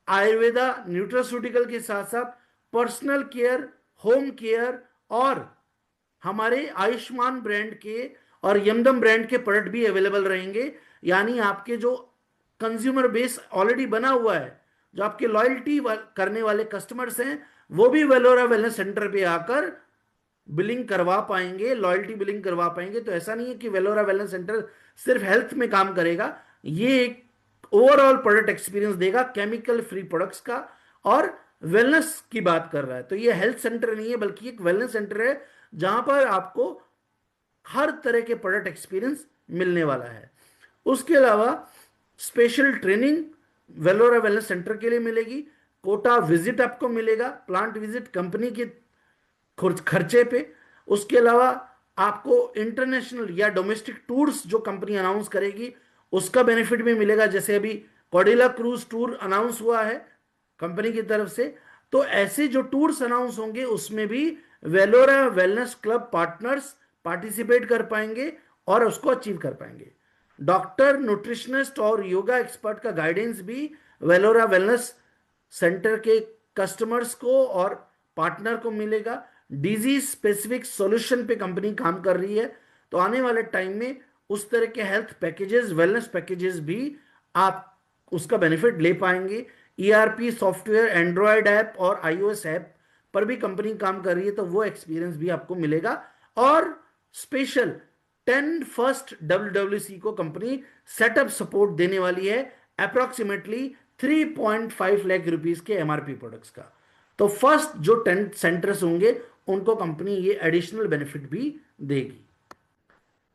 आयुर्वेदा न्यूट्रास्यूटिकल के साथ साथ पर्सनल केयर, होम केयर और हमारे आयुष्मान ब्रांड के और यमदम ब्रांड के प्रोडक्ट भी अवेलेबल रहेंगे। यानी आपके जो कंज्यूमर बेस ऑलरेडी बना हुआ है, जो आपके लॉयल्टी करने वाले कस्टमर्स हैं, वो भी वेलोरा वेलनेस सेंटर पे आकर बिलिंग करवा पाएंगे, लॉयल्टी बिलिंग करवा पाएंगे। तो ऐसा नहीं है कि वेलोरा वेलनेस सेंटर सिर्फ हेल्थ में काम करेगा, ये एक ओवरऑल प्रोडक्ट एक्सपीरियंस देगा केमिकल फ्री प्रोडक्ट्स का, और वेलनेस की बात कर रहा है। तो ये हेल्थ सेंटर नहीं है बल्कि एक वेलनेस सेंटर है जहां पर आपको हर तरह के प्रोडक्ट एक्सपीरियंस मिलने वाला है। उसके अलावा स्पेशल ट्रेनिंग वेलोरा वेलनेस सेंटर के लिए मिलेगी, कोटा विजिट आपको मिलेगा, प्लांट विजिट कंपनी के खर्चे पे। उसके अलावा आपको इंटरनेशनल या डोमेस्टिक टूर्स जो कंपनी अनाउंस करेगी उसका बेनिफिट भी मिलेगा। जैसे अभी कॉर्डिला क्रूज टूर अनाउंस हुआ है कंपनी की तरफ से, तो ऐसे जो टूर्स अनाउंस होंगे उसमें भी वेलोरा वेलनेस क्लब पार्टनर्स पार्टिसिपेट कर पाएंगे और उसको अचीव कर पाएंगे। डॉक्टर, न्यूट्रिशनिस्ट और योगा एक्सपर्ट का गाइडेंस भी वेलोरा वेलनेस सेंटर के कस्टमर्स को और पार्टनर को मिलेगा। डिजीज स्पेसिफिक सॉल्यूशन पे कंपनी काम कर रही है, तो आने वाले टाइम में उस तरह के हेल्थ पैकेजेस, वेलनेस पैकेजेस भी आप उसका बेनिफिट ले पाएंगे। ईआरपी सॉफ्टवेयर, एंड्रॉयड ऐप और आईओएस ऐप पर भी कंपनी काम कर रही है, तो वो एक्सपीरियंस भी आपको मिलेगा। और स्पेशल 10 फर्स्ट डब्ल्यूडब्ल्यूसी को कंपनी सेटअप सपोर्ट देने वाली है, अप्रोक्सीमेटली 3.5 लाख रुपीस के एमआरपी प्रोडक्ट्स का। तो फर्स्ट जो 10 सेंटर्स होंगे उनको कंपनी ये एडिशनल बेनिफिट भी देगी।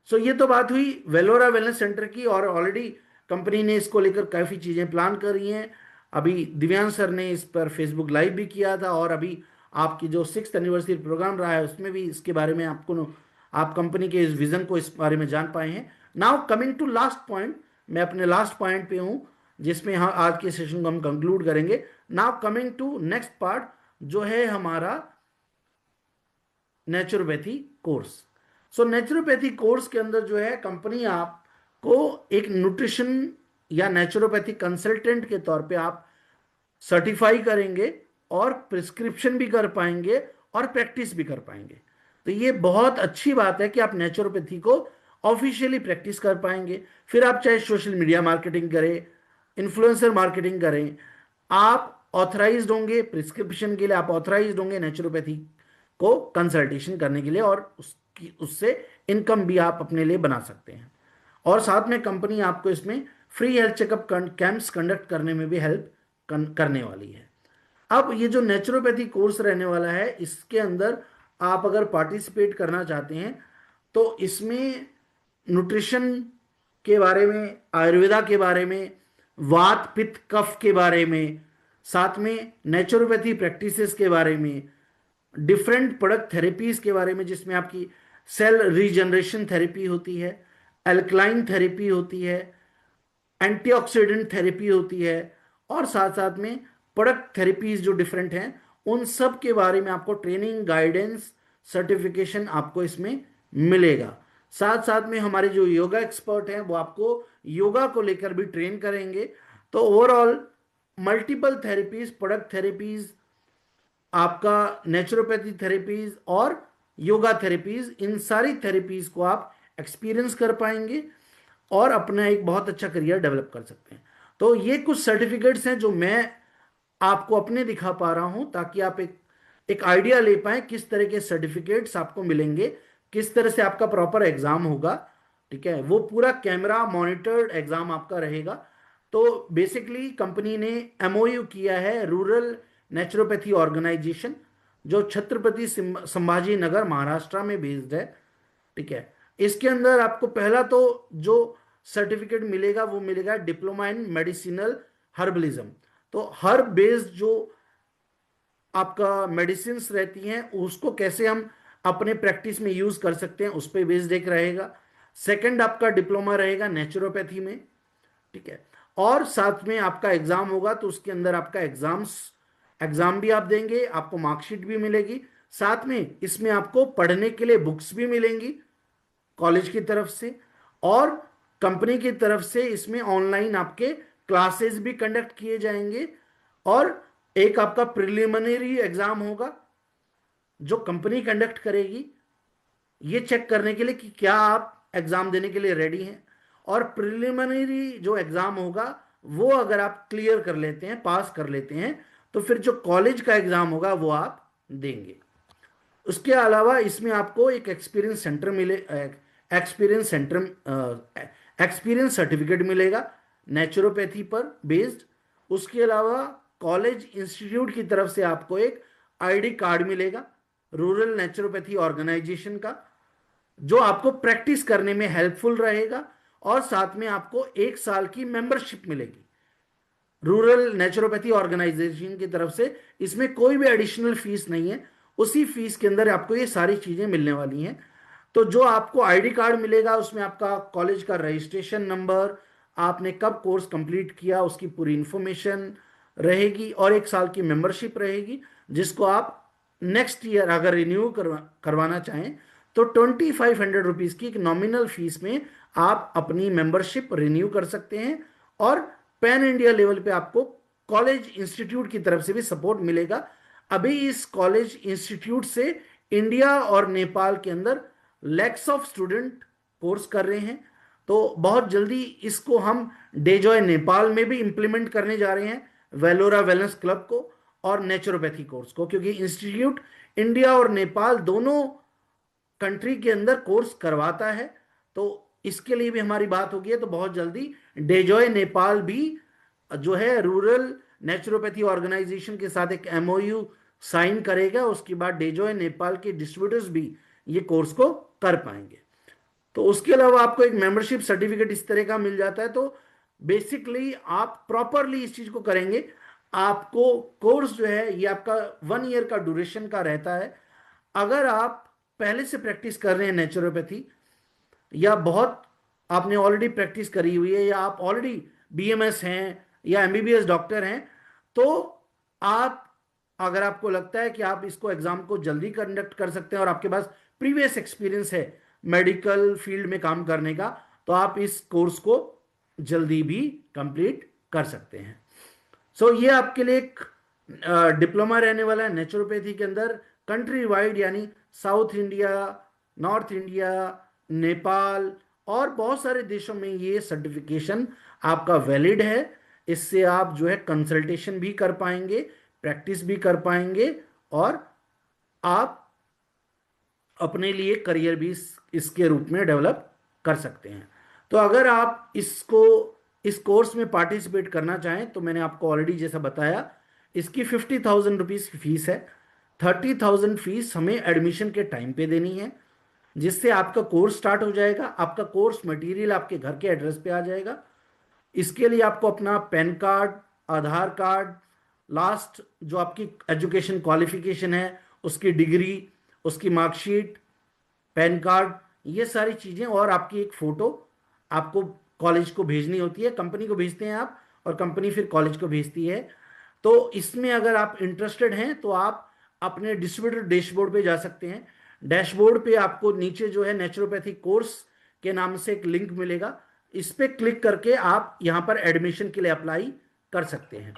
सो ये तो बात हुई वेलोरा वेलनेस सेंटर की, और ऑलरेडी कंपनी ने इसको लेकर काफ़ी चीज़ें प्लान कर रही हैं। अभी दिव्यांश सर ने इस पर फेसबुक लाइव भी किया था, और अभी आपकी जो 6th एनिवर्सरी प्रोग्राम रहा है उसमें भी इसके बारे में आपको, आप कंपनी के इस विज़न को इस बारे में जान पाए हैं। Now coming to last point, मैं अपने लास्ट पॉइंट पे हूँ जिसमें हम आज के सेशन को हम कंक्लूड करेंगे। Now coming to next part जो है हमारा naturopathy course. So naturopathy course के अंदर जो है कंपनी आपको एक न्यूट्रिशन या नेचुरोपैथी कंसल्टेंट के तौर पे आप सर्टिफाई करेंगे और प्रिस्क्रिप्शन भी कर पाएंगे और प्रैक्टिस भी कर पाएंगे। तो ये बहुत अच्छी बात है कि आप नेचुरोपैथी को ऑफिशियली प्रैक्टिस कर पाएंगे। फिर आप चाहे सोशल मीडिया मार्केटिंग करें, इन्फ्लुएंसर मार्केटिंग करें, आप ऑथराइज्ड होंगे प्रिस्क्रिप्शन के लिए, आप ऑथराइज्ड होंगे नेचुरोपैथी को कंसल्टेशन करने के लिए, और उससे इनकम भी आप अपने लिए बना सकते हैं। और साथ में कंपनी आपको इसमें free health checkup camps conduct करने में भी हेल्प करने वाली है। अब ये जो नेचुरोपैथी कोर्स रहने वाला है, इसके अंदर आप अगर पार्टिसिपेट करना चाहते हैं तो इसमें न्यूट्रिशन के बारे में, आयुर्वेदा के बारे में, वात पित्त कफ के बारे में, साथ में नेचुरोपैथी प्रैक्टिसेस के बारे में, डिफरेंट प्रोडक्ट थेरेपीज के बारे में जिसमें आपकी सेल रीजनरेशन थेरेपी होती है, एल्कलाइन थेरेपी होती है, एंटीऑक्सीडेंट थेरेपी होती है, और साथ साथ में प्रोडक्ट थेरेपीज जो डिफरेंट हैं उन सब के बारे में आपको ट्रेनिंग, गाइडेंस, सर्टिफिकेशन आपको इसमें मिलेगा। साथ साथ में हमारे जो योगा एक्सपर्ट हैं वो आपको योगा को लेकर भी ट्रेन करेंगे। तो overall multiple therapies, product therapies, आपका नेचुरोपैथी थेरेपीज और योगा थेरेपीज, इन सारी थेरेपीज को आप एक्सपीरियंस कर पाएंगे और अपना एक बहुत अच्छा करियर डेवलप कर सकते हैं। तो ये कुछ सर्टिफिकेट्स हैं जो मैं आपको अपने दिखा पा रहा हूं ताकि आप एक आइडिया ले पाए किस तरह के सर्टिफिकेट्स आपको मिलेंगे, किस तरह से आपका प्रॉपर एग्जाम होगा। ठीक है, वो पूरा कैमरा मॉनिटर्ड एग्जाम आपका रहेगा। तो बेसिकली कंपनी ने एमओयू किया है रूरल नेचुरोपैथी ऑर्गेनाइजेशन जो छत्रपति संभाजी नगर महाराष्ट्र में बेस्ड है। ठीक है, इसके अंदर आपको पहला तो जो सर्टिफिकेट मिलेगा वो मिलेगा डिप्लोमा इन मेडिसिनल हर्बलिज्म। तो हर्ब बेस्ड जो आपका मेडिसिन्स रहती हैं, उसको कैसे हम अपने प्रैक्टिस में यूज कर सकते हैं, उस पर बेस्ड एक रहेगा। सेकंड आपका डिप्लोमा रहेगा नेचुरोपैथी में, ठीक है। और साथ में आपका एग्जाम होगा, तो उसके अंदर आपका एग्जाम भी आप देंगे, आपको मार्कशीट भी मिलेगी। साथ में इसमें आपको पढ़ने के लिए बुक्स भी मिलेंगी कॉलेज की तरफ से, और कंपनी की तरफ से इसमें ऑनलाइन आपके क्लासेस भी कंडक्ट किए जाएंगे। और एक आपका प्रिलिमिनरी एग्जाम होगा जो कंपनी कंडक्ट करेगी, ये चेक करने के लिए कि क्या आप एग्जाम देने के लिए रेडी हैं। और प्रिलिमिनरी जो एग्जाम होगा वो अगर आप क्लियर कर लेते हैं, पास कर लेते हैं, तो फिर जो कॉलेज का एग्जाम होगा वो आप देंगे। उसके अलावा इसमें आपको एक एक्सपीरियंस सेंटर मिले, एक्सपीरियंस सेंटर एक्सपीरियंस सर्टिफिकेट मिलेगा नेचुरोपैथी पर बेस्ड। उसके अलावा कॉलेज इंस्टीट्यूट की तरफ से आपको एक आईडी कार्ड मिलेगा रूरल नेचुरोपैथी ऑर्गेनाइजेशन का, जो आपको प्रैक्टिस करने में हेल्पफुल रहेगा। और साथ में आपको 1 साल की मेंबरशिप मिलेगी रूरल नेचुरोपैथी ऑर्गेनाइजेशन की तरफ से। इसमें कोई भी एडिशनल फीस नहीं है, उसी फीस के अंदर आपको ये सारी चीजें मिलने वाली हैं। तो जो आपको आईडी कार्ड मिलेगा उसमें आपका कॉलेज का रजिस्ट्रेशन नंबर, आपने कब कोर्स कंप्लीट किया उसकी पूरी इंफॉर्मेशन रहेगी, और 1 साल की मेंबरशिप रहेगी, जिसको आप नेक्स्ट ईयर अगर रिन्यू करवाना चाहें तो 2500 रुपीज की एक नॉमिनल फीस में आप अपनी मेंबरशिप रिन्यू कर सकते हैं। और पैन इंडिया लेवल पे आपको कॉलेज इंस्टीट्यूट की तरफ से भी सपोर्ट मिलेगा। अभी इस कॉलेज इंस्टीट्यूट से इंडिया और नेपाल के अंदर लैक्स ऑफ स्टूडेंट कोर्स कर रहे हैं। तो बहुत जल्दी इसको हम डेजॉय नेपाल में भी इंप्लीमेंट करने जा रहे हैं, वेलोरा वेलनेस क्लब को और नेचुरोपैथी कोर्स को, क्योंकि इंस्टीट्यूट इंडिया और नेपाल दोनों कंट्री के अंदर कोर्स करवाता है। तो इसके लिए भी हमारी बात होगी है, तो बहुत जल्दी डेजॉय नेपाल भी जो है रूरल नेचुरोपैथी ऑर्गेनाइजेशन के साथ एक एमओयू साइन करेगा। उसके बाद डेजॉय नेपाल के डिस्ट्रीब्यूटर्स भी ये कोर्स को कर पाएंगे। तो उसके अलावा आपको एक मेंबरशिप सर्टिफिकेट इस तरह का मिल जाता है। तो बेसिकली आप प्रॉपरली इस चीज को करेंगे, आपको कोर्स जो है ये आपका 1 ईयर का ड्यूरेशन का रहता है। अगर आप पहले से प्रैक्टिस कर रहे हैं नेचुरोपैथी, या बहुत आपने ऑलरेडी प्रैक्टिस करी हुई है, या आप ऑलरेडी बीएमएस हैं या एमबीबीएस डॉक्टर हैं, तो आप, अगर आपको लगता है कि आप इसको एग्जाम को जल्दी कंडक्ट कर सकते हैं और आपके पास प्रीवियस एक्सपीरियंस है मेडिकल फील्ड में काम करने का, तो आप इस कोर्स को जल्दी भी कंप्लीट कर सकते हैं। सो ये आपके लिए एक डिप्लोमा रहने वाला है नेचुरोपैथी के अंदर कंट्री वाइड, यानी south India, north India, Nepal और बहुत सारे देशों में ये सर्टिफिकेशन आपका वैलिड है। इससे आप जो है कंसल्टेशन भी कर पाएंगे, प्रैक्टिस भी कर पाएंगे, और आप अपने लिए करियर भी इसके रूप में डेवलप कर सकते हैं। तो अगर आप इस कोर्स में पार्टिसिपेट करना चाहें तो मैंने आपको ऑलरेडी जैसा बताया, इसकी 50,000 रुपीज की फीस है। 30,000 फीस हमें एडमिशन के टाइम पे देनी है, जिससे आपका कोर्स स्टार्ट हो जाएगा, आपका कोर्स मटेरियल आपके घर के एड्रेस पे आ जाएगा। इसके लिए आपको अपना पैन कार्ड, आधार कार्ड, लास्ट जो आपकी एजुकेशन क्वालिफिकेशन है उसकी डिग्री, उसकी मार्कशीट, पैन कार्ड, ये सारी चीज़ें, और आपकी एक फ़ोटो आपको कॉलेज को भेजनी होती है। कंपनी को भेजते हैं आप, और कंपनी फिर कॉलेज को भेजती है। तो इसमें अगर आप इंटरेस्टेड हैं तो आप अपने डिस्ट्रीब्यूटर डैशबोर्ड पे जा सकते हैं। डैशबोर्ड पे आपको नीचे जो है नेचुरोपैथी कोर्स के नाम से एक लिंक मिलेगा, इस पे क्लिक करके आप यहां पर एडमिशन के लिए अप्लाई कर सकते हैं।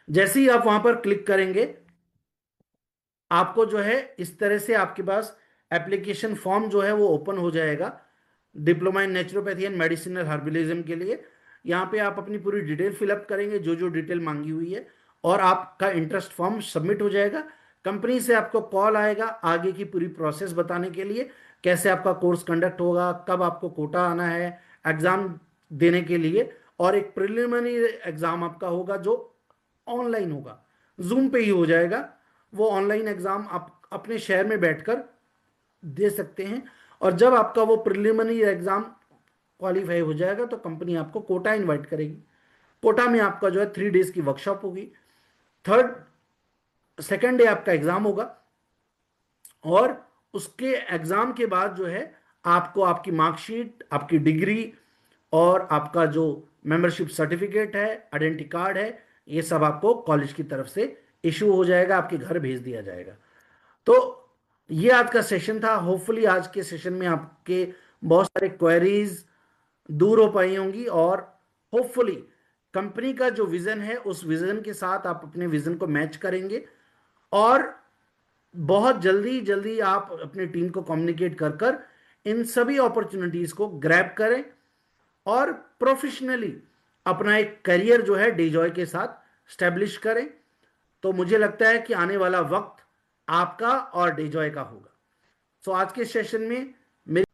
जैसे ही आप वहां पर क्लिक करेंगे, आपको जो है इस तरह से आपके पास एप्लीकेशन फॉर्म जो है वो ओपन हो जाएगा diploma in naturopathy and medicinal herbalism के लिए। यहाँ पे आप अपनी पूरी डिटेल फिलअप करेंगे, जो जो डिटेल मांगी हुई है, और आपका इंटरेस्ट फॉर्म सबमिट हो जाएगा। कंपनी से आपको कॉल आएगा आगे की पूरी प्रोसेस बताने के लिए, कैसे आपका कोर्स कंडक्ट होगा, कब आपको कोटा आना है एग्जाम देने के लिए, और एक प्रिलिमिनरी एग्जाम आपका होगा जो ऑनलाइन होगा, जूम पे ही हो जाएगा। वो ऑनलाइन एग्जाम आप अपने शहर में बैठकर दे सकते हैं। और जब आपका वो प्रिलिमिनरी एग्जाम क्वालिफाई हो जाएगा तो कंपनी आपको कोटा इनवाइट करेगी। कोटा में आपका जो है 3 डेज की वर्कशॉप होगी। थर्ड सेकेंड डे आपका एग्जाम होगा, और उसके एग्जाम के बाद जो है आपको आपकी मार्कशीट, आपकी डिग्री और आपका जो मेंबरशिप सर्टिफिकेट है, आइडेंटिटी कार्ड है, ये सब आपको कॉलेज की तरफ से इशू हो जाएगा, आपके घर भेज दिया जाएगा। तो ये आज का सेशन था। होपफुली आज के सेशन में आपके बहुत सारे क्वेरीज दूर हो पाई होंगी, और होपफुली कंपनी का जो विजन है उस विजन के साथ आप अपने विजन को मैच करेंगे, और बहुत जल्दी जल्दी आप अपनी टीम को कम्युनिकेट कर कर इन सभी अपॉर्चुनिटीज को ग्रैब करें, और प्रोफेशनली अपना एक करियर जो है डेजॉय के साथ स्टैब्लिश करें। तो मुझे लगता है कि आने वाला वक्त आपका और डेजॉय का होगा। सो आज के सेशन में मेरी